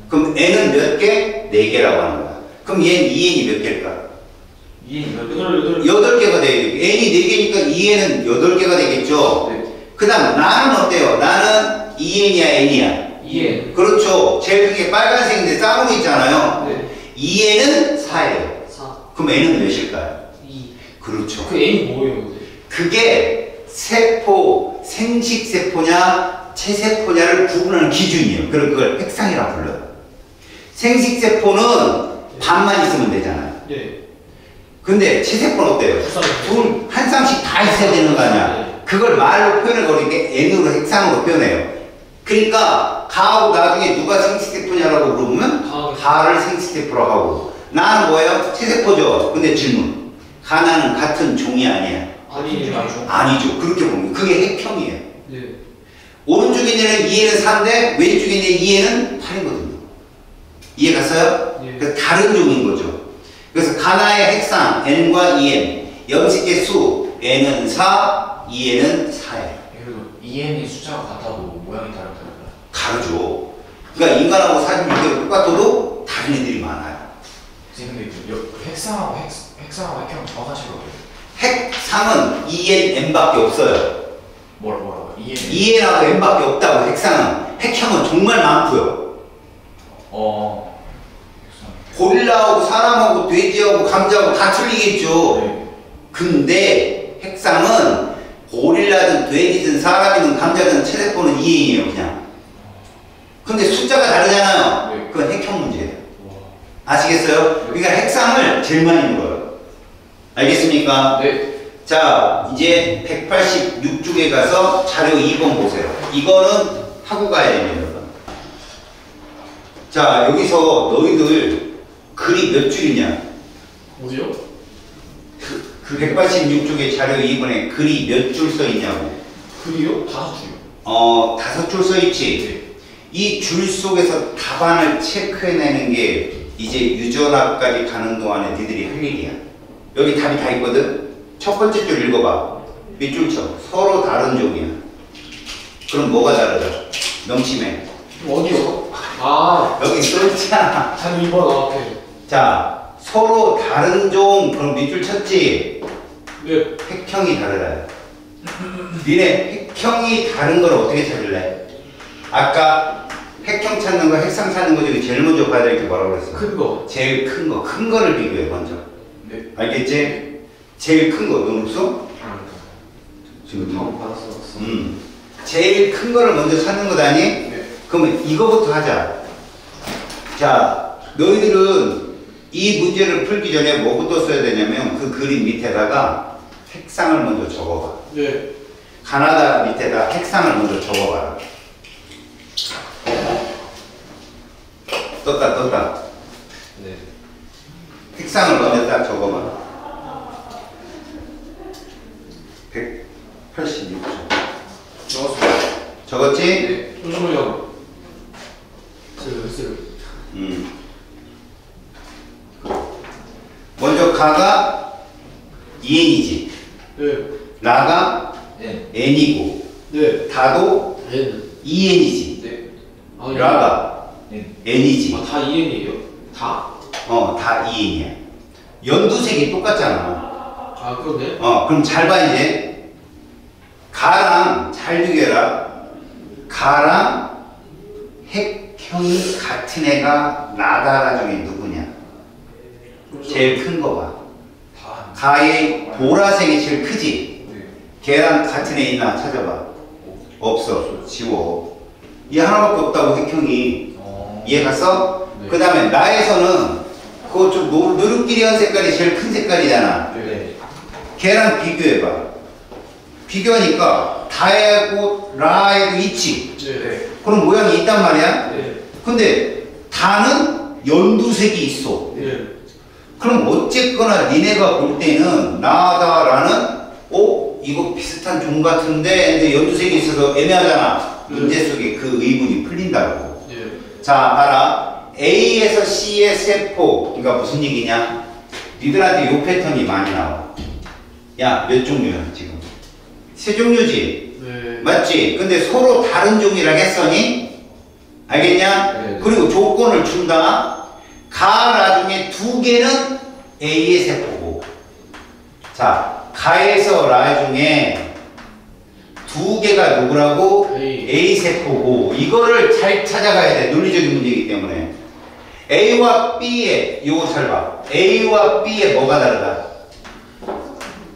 그럼 N은 몇 개? 4개라고 하는 거야. 그럼 얘는 2N이 몇 개일까? 8. 8개가 되겠죠. N이 4개니까 2N은 8개가 되겠죠. 네. 그 다음 나는 어때요? 나는 2N이야, N이야? 2N. 그렇죠. 제일 큰 게 빨간색인데 쌍으로 있잖아요. 네. 2N은 4예요. 4. 그럼 N은 몇일까요? 2. 그렇죠. 그 N이 뭐예요? 근데? 그게 세포, 생식세포냐, 체세포냐를 구분하는 기준이에요. 그걸 핵상이라고 불러요. 생식세포는 반만 있으면 되잖아요. 네. 근데 체세포는 어때요? 둘, 한 쌍씩 다 있어야 되는 거 아니야? 그걸 말로 표현을 거니까 N으로 핵상으로 표현해요. 그러니까 가하고 나중에 누가 생식세포냐라고 물어보면 가를 생식세포라고 하고 나는 뭐예요? 체세포죠. 근데 질문. 가나는 같은 종이 아니야? 아니죠. 그렇게 보면 그게 핵형이에요. 네. 오른쪽에 있는 2N은 4인데 왼쪽에 있는 2N은 8이거든요. 이해 갔어요? 네. 그래서 다른 종인 거죠. 그래서 가나의 핵상 N과 2N 염색의 수 N은 4, 2N은 4예요. 그래도 2N이 숫자가 같아도 모양이 다르더라고요. 다르죠. 그러니까 인간하고 46개로 똑같아도 다른 애들이 많아요. 근데 그 핵상하고 핵형 정확하신 거예요? 핵상은 2N, N밖에 없어요. 뭐라고요? 2N. 2N하고 N밖에 없다고 핵상은. 핵형은 정말 많고요. 고릴라하고 사람하고 돼지하고 감자하고 다 틀리겠죠. 네. 근데 핵상은 고릴라든 돼지든 사람이든 감자든 체세포는 2N이에요 그냥. 근데 숫자가 다르잖아요. 네. 그건 핵형 문제예요. 아시겠어요? 그러니까 핵상을 제일 많이 물어요. 알겠습니까? 네. 자, 이제 186쪽에 가서 자료 2번 보세요. 이거는 하고 가야 됩니다, 여러분. 자, 여기서 너희들 글이 몇 줄이냐? 어디요? 그 186쪽에 자료 2번에 글이 몇 줄 써 있냐고. 글이요? 5줄이요. 5줄 써 있지? 이 줄 속에서 답안을 체크해내는 게 이제 유전학까지 가는 동안에 니들이 할 일이야. 여기 답이 다 있거든? 첫 번째 줄 읽어봐. 밑줄 쳐. 서로 다른 종이야. 그럼 뭐가 다르다? 명심해. 어디요? 아, 여기 써있잖아. 단 2번 앞에. 자, 서로 다른 종. 그럼 밑줄 쳤지? 네. 핵형이 다르다. 니네 핵형이 다른 걸 어떻게 찾을래? 아까 핵형 찾는 거, 핵상 찾는 거 중에 제일 먼저 봐야 될 게 뭐라고 그랬어? 큰 거. 제일 큰 거. 큰 거를 비교해, 먼저. 네. 알겠지? 제일 큰 거. 넌 없어? 지금 다 받았어. 제일 큰 거를 먼저 찾는 거다니? 네. 그러면 이거부터 하자. 자, 너희들은 이 문제를 풀기 전에 뭐부터 써야 되냐면 그 그림 밑에다가 핵상을 먼저 적어봐. 네. 가나다 밑에다 핵상을 먼저 적어봐라. 떴다. 네. 핵상을 먼저 딱 적어봐. 186초. 적었습니다. 적었지? 네. 잠시만요. 글쎄요. 먼저 가가 2N이지. 네. 라가 N. N이고 네. 다도 N. 2N이지. 네. 아, 라가 N. N이지. 다 2N이에요? 다? 다 2N이야. 연두색이 똑같잖아. 아, 그러네. 그럼 잘 봐, 이제. 가랑 잘 비교해라. 가랑 핵형이 같은 애가 나다라 중에 누구냐? 제일 큰 거 봐. 가의 보라색이 제일 크지? 걔랑 같은 애 있나 찾아봐. 없어. 지워. 얘 하나밖에 없다고 핵형이. 이해갔어? 네. 그 다음에 나에서는 그거 좀 누르끼리한 색깔이 제일 큰 색깔이잖아. 네. 걔랑 비교해봐. 비교하니까 다하고 라에도 있지. 네. 그런 모양이 있단 말이야. 네. 근데 다는 연두색이 있어. 네. 그럼 어쨌거나 니네가 볼 때는 나다라는 이거 비슷한 종 같은데 근데 연두색이 있어서 애매하잖아. 문제 속에 그 의문이 풀린다고. 네. 자, 봐라. A에서 C의 세포. 그러니까 무슨 얘기냐? 니들한테 요 패턴이 많이 나와. 야, 몇 종류야 지금? 세 종류지? 네. 맞지? 근데 서로 다른 종이라고 했으니? 알겠냐? 네. 그리고 조건을 준다. 가라 중에 두 개는 A의 세포고. 자, 가에서 라 중에 두 개가 누구라고? A 세포고. 이거를 잘 찾아가야 돼. 논리적인 문제이기 때문에. A와 B의, 이거 잘 봐. A와 B의 뭐가 다르다?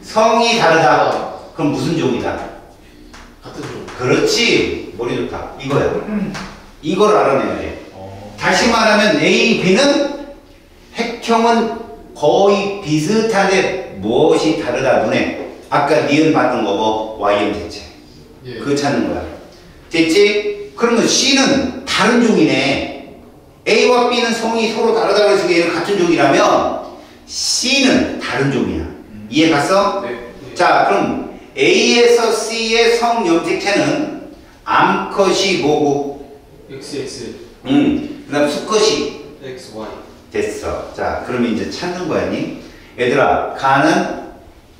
성이 다르다. 그럼 무슨 종이다? 같은 종. 그렇지. 머리 좋다. 이거야. 이걸 알아내야 돼. 다시 말하면 A, B는 핵형은 거의 비슷한데 무엇이 다르다 눈에. 아까 니은 봤던 거 뭐? YM 대체. 예. 그거 찾는 거야. 됐지? 그러면 C는 다른 종이네. A와 B는 성이 서로 다르다고 해서 얘는 같은 종이라면 C는 다른 종이야. 이해 갔어? 네. 자, 그럼 A에서 C의 성 염색체는 암컷이 뭐고? XX. 그 다음 수컷이 XY. 됐어. 자, 그러면 이제 찾는 거야니? 얘들아, 가는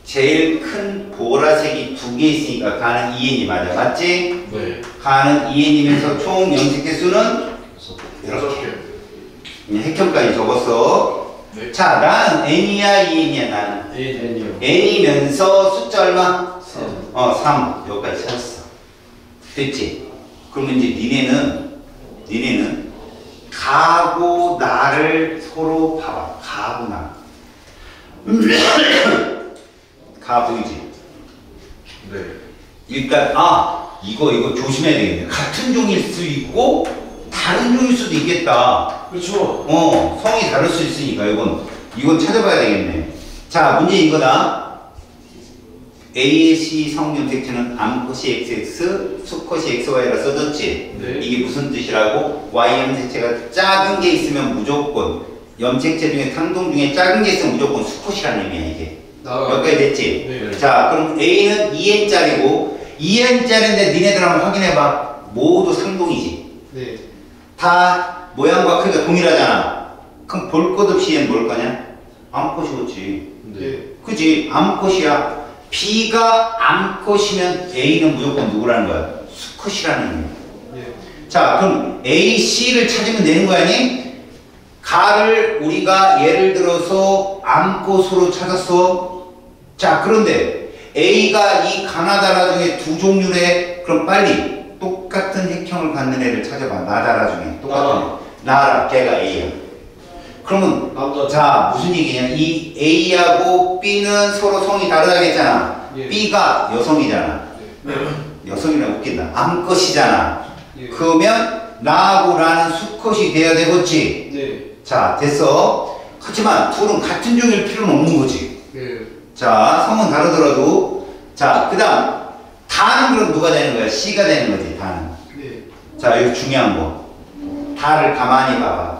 제일 큰 보라색이 두 개 있으니까 가는 2n이 맞아. 맞지? 네. 가는 2n이면서 총 염색체 수는 이렇게. 핵형까지 적었어. 네. 자, 나는 n이야, 2n이야, 나는? N이요. n이면서 숫자 얼마? 3. 3. 여기까지 찾았어. 됐지? 그러면 이제 니네는 가고 나를 서로 봐봐. 가고 나. 가 보이지? 네. 일단 이거 조심해야 되겠네. 같은 종일 수 있고 다른 종일 수도 있겠다. 그렇죠. 성이 다를 수 있으니까 이건 찾아봐야 되겠네. 자, 문제 이거다. A의 C 성염색체는 암컷이 XX, 수컷이 XY라 써졌지? 네. 이게 무슨 뜻이라고? Y 염색체가 작은 게 있으면 무조건 염색체 중에 상동 중에 작은 게 있으면 무조건 수컷이라는 의미야 이게. 여기까지 됐지? 네. 자, 그럼 A는 2n짜리고 2n짜리인데 니네들 한번 확인해봐. 모두 상동이지. 네. 다 모양과 크기가 동일하잖아. 그럼 볼 것 없이 얘는 뭘 거냐? 암컷이겠지. 네. 그지? 암컷이야. B가 암컷이면 A는 무조건 누구라는 거야? 수컷이라는 의미야. 네. 자, 그럼 A, C를 찾으면 되는 거 아니? 가를 우리가 예를 들어서 암컷으로 찾았어. 자, 그런데 A가 이 가나다라 중에 두 종류래. 그럼 빨리 똑같은 핵형을 갖는 애를 찾아봐. 나다라 중에 똑같은 애. 나라, 걔가 A야. 그러면 남자. 자, 무슨 얘기냐? 이 A하고 B는 서로 성이 다르다고 했잖아. 예. B가 여성이잖아. 네. 여성이라 웃긴다. 암컷이잖아. 예. 그러면 나하고 나는 수컷이 돼야 되겠지. 네. 자, 됐어. 하지만 둘은 같은 종일 필요는 없는 거지. 네. 자, 성은 다르더라도. 자, 그 다음 다는 그럼 누가 되는 거야? C가 되는 거지, 다는. 네. 자, 이거 중요한 거. 다를 가만히 봐봐.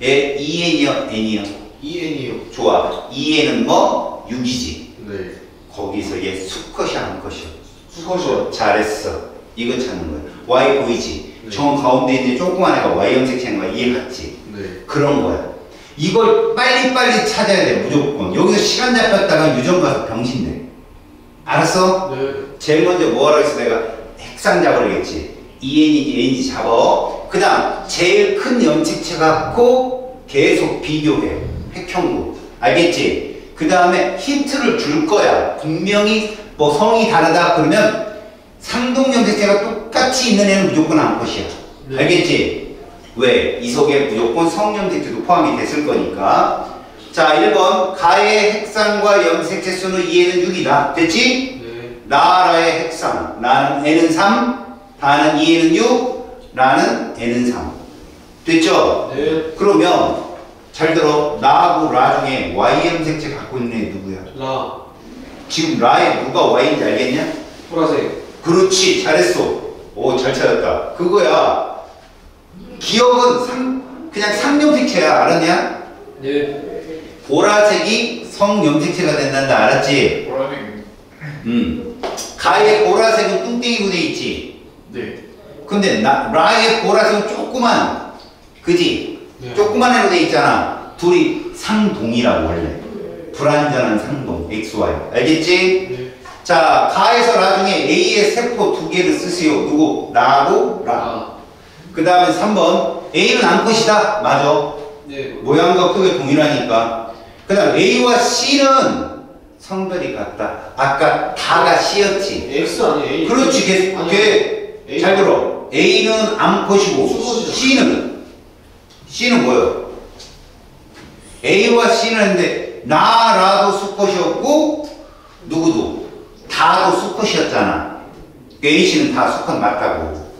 얘 2n이요? n이요? EN이요. 좋아. 2n은 뭐? 6이지. 네. 거기서 얘 수컷이 암컷이야. 수컷이요. 잘했어. 이거 찾는 거야. Y 보이지? 네. 정 가운데 있는 조그만 애가 Y 염색체인 거야. 이해 갔지? 네. 그런 거야. 이걸 빨리빨리 찾아야 돼. 무조건. 여기서 시간 잡혔다가 유전 가서 병신돼. 알았어? 네. 제일 먼저 뭐 하라고 했어? 내가 핵상 잡으라겠지. EN인지 N인지 잡어. 그 다음 제일 큰 염색체 갖고 계속 비교해. 핵형도. 알겠지? 그 다음에 힌트를 줄 거야. 분명히 뭐 성이 다르다 그러면 상동 염색체가 똑같이 있는 애는 무조건 암컷이야. 네. 알겠지? 왜? 이 속에 무조건 성염색체도 포함이 됐을 거니까. 자, 1번 가의 핵상과 염색체 수는 2에는 6이다. 됐지? 네. 나라의 핵상. 나는 n은 3, 다는 2에는 6, 라는 n은 3. 됐죠? 네. 그러면 잘 들어. 나하고 라 중에 y 염색체 갖고 있는 애 누구야? 라. 지금 라에 누가 y인지 알겠냐? 보라색. 그렇지. 잘했어. 오, 잘 찾았다. 그거야. 기억은 그냥 상염색체야. 알았냐? 네. 보라색이 성염색체가 된단다. 알았지? 보라색. 가의 보라색은 뚱땡이로 돼 있지. 네. 근데 라의 보라색은 조그만, 그지? 네. 조그만 애로 돼 있잖아. 둘이 상동이라고 원래. 불완전한 상동, XY. 알겠지? 네. 자, 가에서 라 중에 A의 세포 2개를 쓰세요. 누구? 라하고 라. 라. 그 다음에 3번. A는 암컷이다. 맞아. 네. 모양과 크게 동일하니까. 그 다음 A와 C는 성별이 같다. 아까 다가 C였지. X 아니에요? A. 그렇지. 아니요. 잘 들어. A는 암컷이고 수컷이죠. C는 뭐예요? A와 C는 했는데 나라도 수컷이었고 누구도 다도 수컷이었잖아. A, C는 다 수컷 맞다고.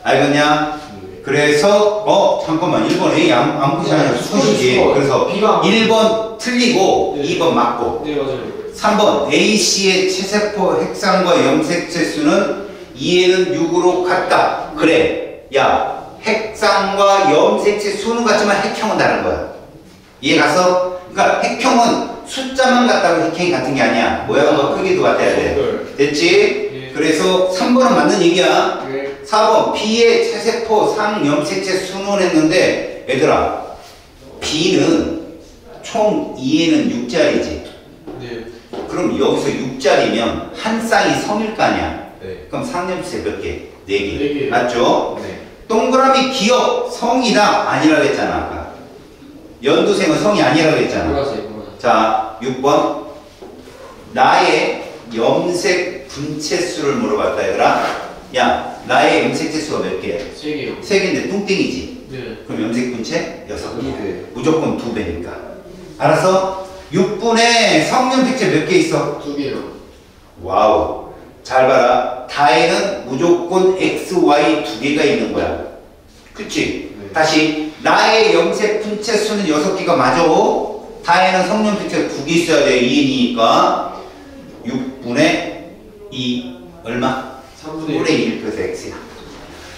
알겠냐? 그래서 잠깐만 1번 A 암컷이 아니라 수컷이지. 수컷. 그래서 B가 1번 틀리고 네. 2번 맞고. 네, 맞아요. 3번 A, C의 체세포 핵상과 염색체 수는 2에는 6으로 같다. 그래. 야, 핵상과 염색체 수는 같지만 핵형은 다른 거야. 이해 갔어? 그러니까 핵형은 숫자만 같다고 핵형이 같은 게 아니야. 모양과 크기도 같아야 돼. 됐지? 네. 그래서 3번은 맞는 얘기야. 네. 4번 B의 체세포 상염색체 수는 했는데 얘들아 B는 총 2에는 6짜리지. 네. 그럼 여기서 6짜리면 한 쌍이 성일 거 아니야. 네. 그럼 상염색 몇 개? 4개. 네 개. 맞죠? 네. 동그라미 기억 성이다 아니라고 했잖아 아까. 연두색은 성이 아니라고 했잖아. 보라색. 자 6번 나의 염색 분체수를 물어봤다 얘들아. 야 나의 염색체 수가 몇 개야? 3개요. 3개인데 뚱땡이지. 네. 그럼 염색 분체 6개. 네. 무조건 2배니까. 알았어? 6분에 성염색체 몇 개 있어? 2개요. 와우. 잘 봐라. 다에는 무조건 X, Y 2개가 있는 거야. 그치? 네. 다시. 나의 염색 분체 수는 6개가 맞아. 다에는 성염색체 2개 있어야 돼. 2이니까. 6분의 2. 얼마? 3분의 1. 1 플러스 X야.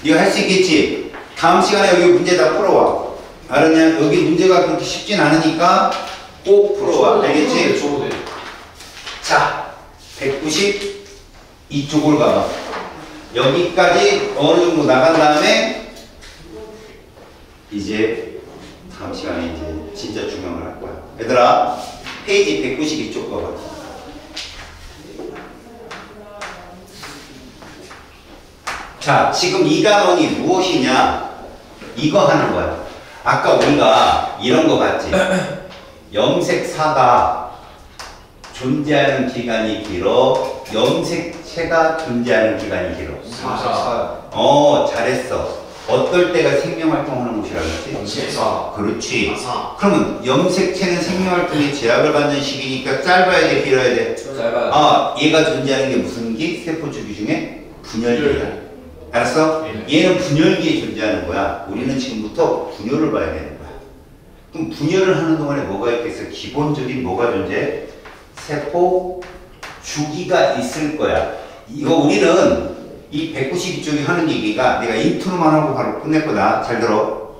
이거 할 수 있겠지? 다음 시간에 여기 문제 다 풀어와. 알았냐? 여기 문제가 그렇게 쉽진 않으니까 꼭 풀어와. 알겠지? 네. 자, 190 이쪽으로 가봐. 여기까지 어느 정도 나간 다음에 이제 다음 시간에 이제 진짜 중요한 걸 할 거야. 얘들아, 페이지 192쪽 가봐. 자, 지금 이 단원이 무엇이냐? 이거 하는 거야. 아까 우리가 이런 거 봤지? 염색사가 존재하는 기간이 길어, 염색체가 존재하는 기간이 길어. 4. 잘했어. 어떨 때가 생명활동하는 곳이라고 했지? 염색사. 그렇지. 사. 그러면 염색체는 생명활동에 제약을 받는 시기니까 짧아야 돼, 길어야 돼? 짧아요. 얘가 존재하는 게 무슨 기? 세포주기 중에 분열기야. 알았어? 네. 얘는 분열기에 존재하는 거야. 우리는 지금부터 분열을 봐야 되는 거야. 그럼 분열을 하는 동안에 뭐가 있겠어? 기본적인 뭐가 존재해? 세포 주기가 있을 거야. 이거 우리는 이 192쪽이 하는 얘기가 내가 인트로만 하고 바로 끝낼 거다. 잘 들어.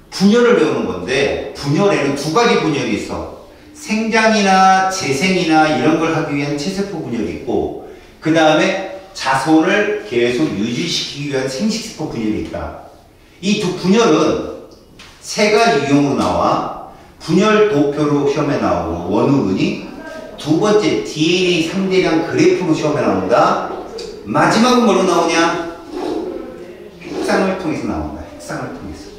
분열을 배우는 건데 분열에는 2가지 분열이 있어. 생장이나 재생이나 이런 걸 하기 위한 체세포 분열이 있고, 그 다음에 자손을 계속 유지시키기 위한 생식세포 분열이 있다. 이 두 분열은 3가지 유형으로 나와. 분열 도표로 시험에 나오고 원우근이, 두 번째 DNA 3대량 그래프로 시험에 나온다. 마지막은 뭐로 나오냐? 핵상을 통해서 나온다. 핵상을 통해서.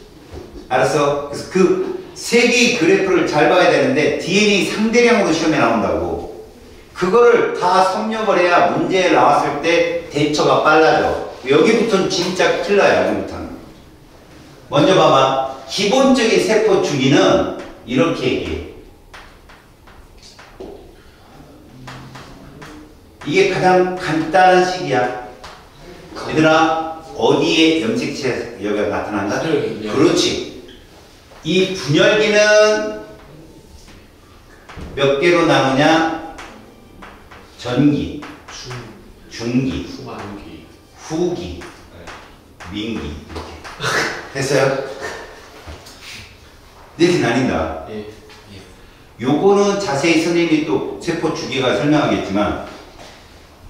알았어? 그래서 그 3개의 그래프를 잘 봐야 되는데 DNA 3대량으로 시험에 나온다고. 그거를 다 섭렵을 해야 문제에 나왔을 때 대처가 빨라져. 여기부터는 진짜 틀려요. 여기부터는. 먼저 봐봐. 기본적인 세포 주기는 이렇게 얘기해. 이게 가장 간단한 식이야. 얘들아, 어디에 염색체가 나타난다? 분열기. 그렇지. 이 분열기는 몇 개로 나누냐? 전기, 중기, 후반기. 후기, 민기. 이렇게. 됐어요? 넷이 나뉜다. 예. 요거는 자세히 선생님이 또 세포 주기가 설명하겠지만,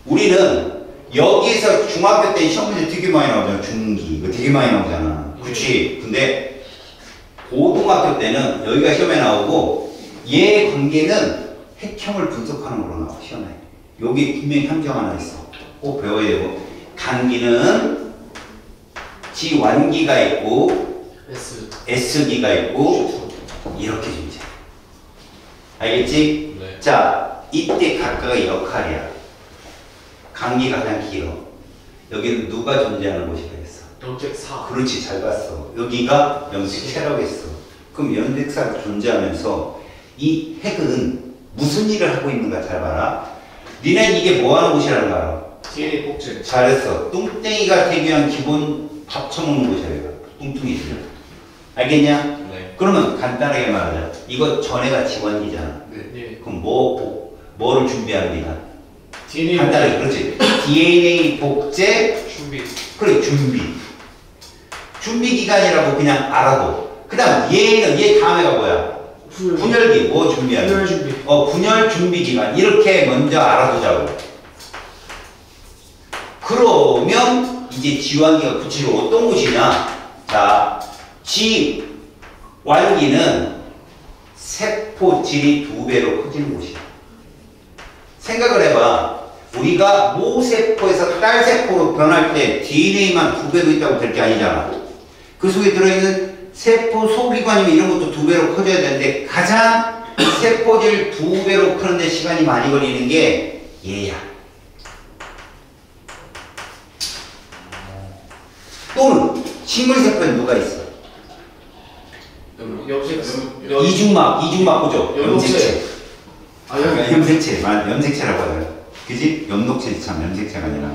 우리는 여기서 중학교 때 시험 문제 되게 많이 나오잖아. 중기. 이거 되게 많이 나오잖아. 그치? 근데 고등학교 때는 여기가 시험에 나오고, 얘 관계는 핵형을 분석하는 걸로 나와, 시험에. 여기 분명히 함정 하나 있어. 꼭 배워야 되고. 간기는 지완기가 있고, S기가 있고, 이렇게 존재. 알겠지? 네. 자, 이때 각각의 역할이야. 간기가 가장 길어. 여기는 누가 존재하는 곳이라 했어? 염색사. 그렇지, 잘 봤어. 여기가 염색체라고 했어. 그럼 염색사가 존재하면서 이 핵은 무슨 일을 하고 있는가 잘 봐라. 니네 이게 뭐 하는 곳이라는 거 알아? DNA 복제. 잘했어. 뚱땡이가 되기 위한 기본 밥 처먹는 곳이야, 여기가. 뚱뚱이들. 알겠냐? 네. 그러면 간단하게 말하자. 이거 전해가 지원이잖아. 네. 그럼 뭐를 준비하는 니가? DNA 간단하게, 그렇지. DNA 복제, 준비. 그래, 준비. 준비 기간이라고 그냥 알아도. 그 다음, 얘 다음에가 뭐야? 분열기, 뭐 준비하는? 분열 준비. 분열 준비 기간. 이렇게 먼저 알아두자고. 그러면, 이제 지완기가 구체적으로 어떤 곳이냐? 자, 지완기는 세포 질이 2배로 커지는 곳이야. 생각을 해봐. 우리가 모세포에서 딸세포로 변할 때 DNA만 2배로 있다고 될 게 아니잖아. 그 속에 들어있는 세포 소기관이면 이런 것도 2배로 커져야 되는데 가장 세포질 2배로 크는데 시간이 많이 걸리는 게 얘야. 또는 식물세포에 누가 있어? 이중막 보죠? 염색체. 염색체라고 하더라. 그지? 염록체 참 염색체가 아니라.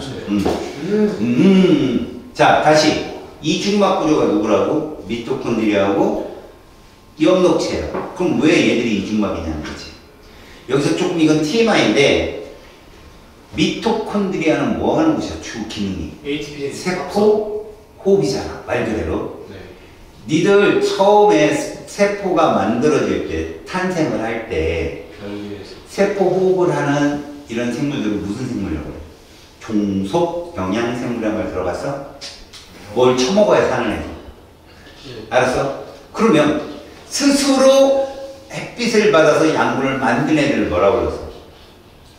자, 다시 이중막 구조가 누구라고? 미토콘드리아하고 염록체야. 그럼 왜 얘들이 이중막이냐는 거지. 여기서 조금 이건 TMI인데 미토콘드리아는 뭐 하는 곳이야? 주 기능이 ATP 세포 호흡이잖아. 말 그대로. 네. 니들 처음에 세포가 만들어질 때 탄생을 할 때 세포 호흡을 하는 이런 생물들은 무슨 생물이라고 해요? 종속 영양생물이라는 말 들어봤어? 뭘 처먹어야 사는 애. 알았어? 그러면 스스로 햇빛을 받아서 양분을 만든 애들을 뭐라고 그랬어?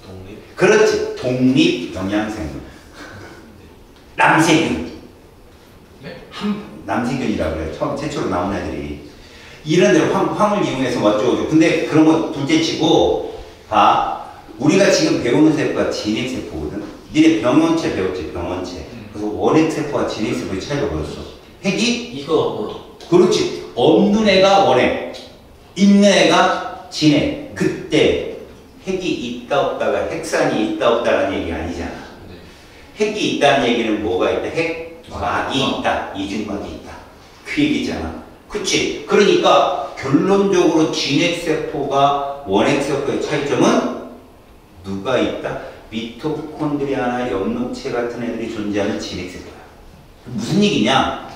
독립. 그렇지. 독립 영양생물. 남세균. 네. 남세균이라고 그래요. 최초로 나온 애들이. 이런 데를 황을 이용해서 어쩌고저쩌고. 근데 그런 거 둘째 치고, 봐. 우리가 지금 배우는 세포가 진핵세포거든. 니네 병원체 배웠지, 병원체. 그래서 원핵세포와 진핵세포의 차이가 뭐였어? 핵이? 이거 그렇지. 없는 애가 원핵, 있는 애가 진핵. 그때 핵이 있다 없다가 핵산이 있다 없다라는 얘기 아니잖아. 핵이 있다는 얘기는 뭐가 있다? 핵막이 있다. 이중막이 있다. 그 얘기잖아. 그치? 그러니까 결론적으로 진핵세포가 원핵세포의 차이점은 누가 있다? 미토콘드리아나 염록체 같은 애들이 존재하는 진핵세포야. 무슨 얘기냐?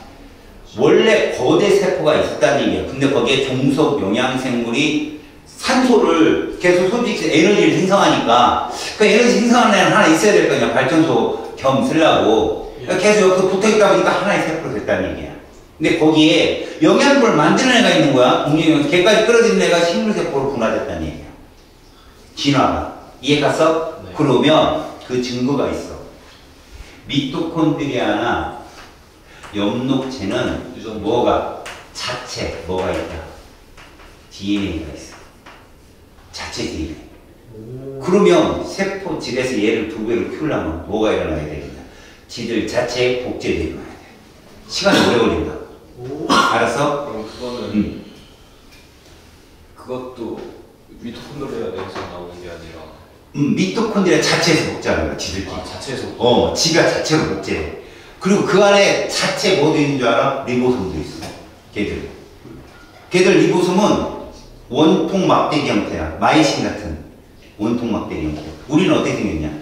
원래 거대 세포가 있었다는 얘기야. 근데 거기에 종속 영양생물이 산소를 계속 에너지를 생성하니까 그 에너지 생성하는 애는 하나 있어야 될 거 아니야. 발전소 겸 쓰려고. 그러니까 계속 여기 붙어있다 보니까 하나의 세포로 됐다는 얘기야. 근데 거기에 영양분을 만드는 애가 있는 거야. 걔까지 끌어들이는 애가 식물세포로 분화됐다는 얘기야. 진화가. 이해 갔어? 네. 그러면 그 증거가 있어. 미토콘드리아나 염록체는 뭐가? 자체 뭐가 있다? DNA가 있어. 자체 DNA. 그러면 세포질에서 얘를 2배로 키우려면 뭐가 일어나야 되겠냐? 지들 자체 복제되어 놔야 돼. 시간이 오래 걸린다. 알았어? 그럼 그거는 그것도 미토콘드리아에서 나오는 게 아니라 미토콘드리아 자체에서 복제하는 거야, 지들끼리. 자체에서 지가 자체로 복제해. 그리고 그 안에 자체 뭐도 있는 줄 알아? 리보솜도 있어. 걔들 리보솜은 원통 막대기 형태야. 마이신 같은 원통 막대기 형태. 우리는 어떻게 생겼냐?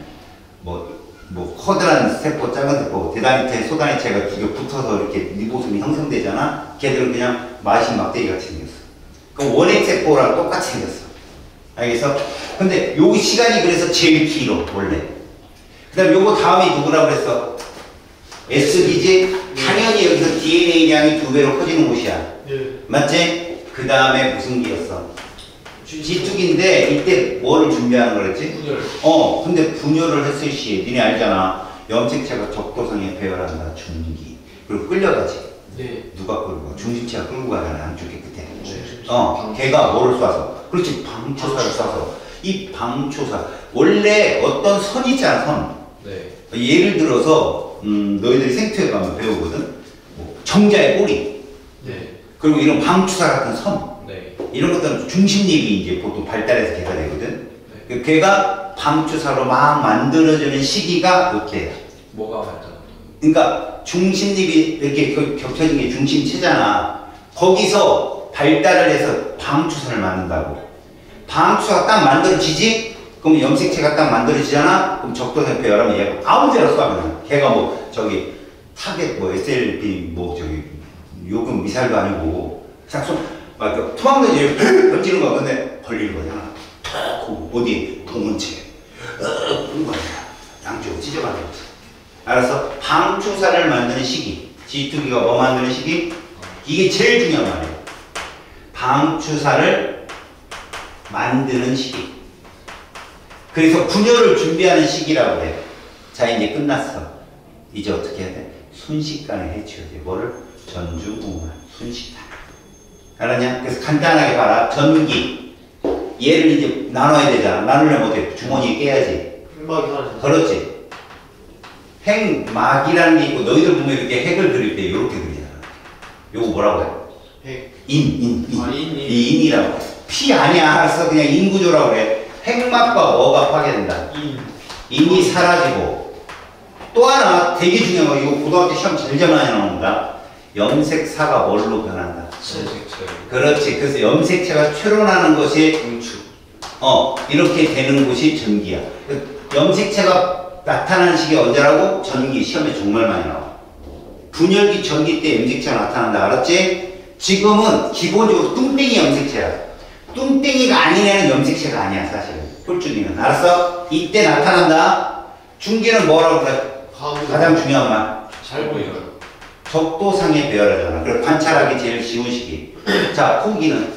커다란 세포, 작은 세포, 대단히체, 소단위체가 두 개 붙어서 이렇게 리보솜이 형성되잖아? 걔들은 그냥 마이신 막대기 같이 생겼어. 그럼 원핵세포랑 똑같이 생겼어. 알겠어? 근데 요 시간이 그래서 제일 길어, 원래. 그 다음 요거 다음이 누구라고 그랬어? SB지? 당연히 여기서 DNA량이 2배로 커지는 곳이야. 맞지? 그 다음에 무슨 기였어? G2기인데 이때 뭐를 준비하는 거랬지? 분열. 근데 분열을 했을 시에 니네 알잖아. 염색체가 적도상에 배열한다. 중기. 그리고 끌려가지. 네. 누가 끌고 가? 중심체가 끌고 가잖아. 양쪽 끝에. 중심체. 걔가 뭐를 쏴서? 그렇지. 방초사를 쏴서. 이 방초사. 원래 어떤 선이 있잖아, 선. 네. 예를 들어서 너희들이 생투에 가면 배우거든. 정자의 꼬리. 네. 그리고 이런 방추사 같은 선. 네. 이런 것들은 중심력이 이제 보통 발달해서 걔가 되거든. 걔가 방추사로 막 만들어지는 시기가 이때야. 뭐가 발전? 그러니까 중심력이 이렇게 겹쳐진 게 중심체잖아. 거기서 발달을 해서 방추사를 만든다고. 방추사가 딱 만들어지지? 그럼 염색체가 딱 만들어지잖아? 그럼 적도상 배열하면 얘가 아무 데나 쏴. 걔가 타겟 SLB 요금 미사일도 아니고 그냥 투망대지 던지는 거야. 근데 걸리는 거잖아. 어디? 동문체. 그런 거야. 양쪽으로 찢어가는 거지. 알았어? 방추사를 만드는 시기. G2기가 뭐 만드는 시기? 이게 제일 중요한 말이야. 방추사를 만드는 시기. 그래서 분열을 준비하는 시기라고 해. 자, 이제 끝났어. 이제 어떻게 해야 돼? 순식간에 해치워야 돼. 뭐를? 전주공만. 순식간. 알았냐? 그래서 간단하게 봐라. 전기. 얘를 이제 나눠야 되잖아. 나누려면 어떻게? 주머니에 깨야지. 흑막이 하나. 그렇지. 핵막이라는 게 있고, 너희들 보면 이렇게 핵을 그릴 때 이렇게 그리잖아. 요거 뭐라고 해? 핵. 인. 인. 이 인이라고. 피 아니야. 알았어. 그냥 인구조라고 그래. 핵막과 뭐가 파괴된다? 인이 사라지고. 또 하나 되게 중요한 거, 이거 고등학교 시험 제일 많이 나옵니다. 염색사가 뭘로 변한다? 염색체. 그렇지. 그래서 염색체가 출현하는 것이 응축. 이렇게 되는 곳이 전기야. 염색체가 나타나는 시기 언제라고? 전기. 시험에 정말 많이 나와. 분열기 전기 때 염색체가 나타난다. 알았지? 지금은 기본적으로 뚱땡이 염색체야. 뚱땡이가 아닌 애는 염색체가 아니야, 사실은. 뿔줄이는. 알았어? 이때 나타난다. 중기는 뭐라고 그래? 가장 중요한 말. 잘 보여요. 적도상에 배열하잖아. 그리고 관찰하기 제일 쉬운 시기. 자, 후기는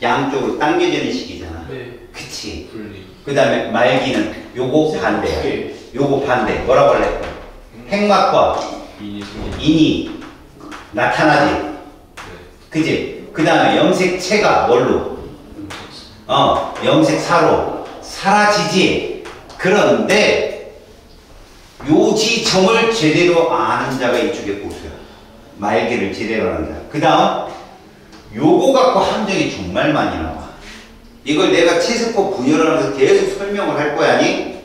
양쪽으로 당겨지는 시기잖아. 네. 그치. 분리. 그 다음에 말기는 요거 반대야. 네. 요거 반대. 뭐라고 할래? 핵막과 인이 생긴. 인이 나타나지. 네. 그치? 그 다음에 염색체가 뭘로? 염색사로 사라지지. 그런데 요 지점을 제대로 아는 자가 이쪽에 보세요. 말기를 제대로 아는 자. 그 다음 요거 갖고 함정이 정말 많이 나와. 이걸 내가 체세포 분열하면서 계속 설명을 할 거야. 아니?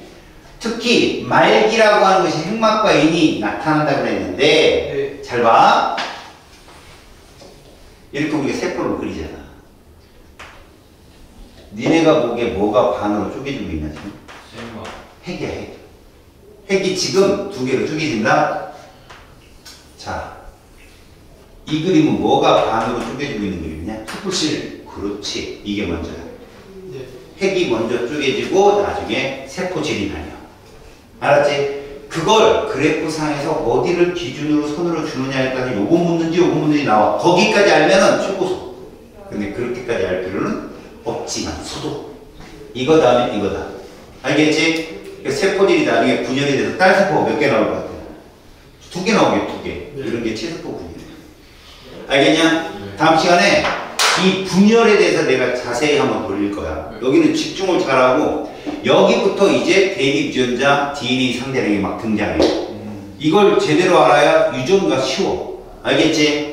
특히 말기라고 하는 것이 핵막과 인이 나타난다 그랬는데, 잘 봐. 이렇게 우리가 세포를 그리잖아. 니네가 보기에 뭐가 반으로 쪼개지고 있나 지금? 생막. 핵이야, 핵. 핵이 지금 두 개로 쪼개진다? 자, 이 그림은 뭐가 반으로 쪼개지고 있는 그림이냐? 세포실. 그렇지. 이게 먼저야. 네. 핵이 먼저 쪼개지고 나중에 세포질이 나뉘어. 알았지? 그걸 그래프상에서 어디를 기준으로 선으로 주느냐에 따라 요거 묻는지 요거 묻는지 나와. 거기까지 알면은 최고소. 근데 그렇게까지 알 필요는 없지만 소도. 이거 다음에 이거다. 알겠지? 세포질이 나중에 분열이 돼서 딸 세포가 몇 개 나올 것 같아? 2개 나오게, 2개. 이런 게 체세포 분열이야. 알겠냐? 다음 시간에 이 분열에 대해서 내가 자세히 한번 돌릴 거야. 여기는 집중을 잘하고 여기부터 이제 대립 유전자 DNA 상대량이 막 등장해. 이걸 제대로 알아야 유전과 쉬워. 알겠지?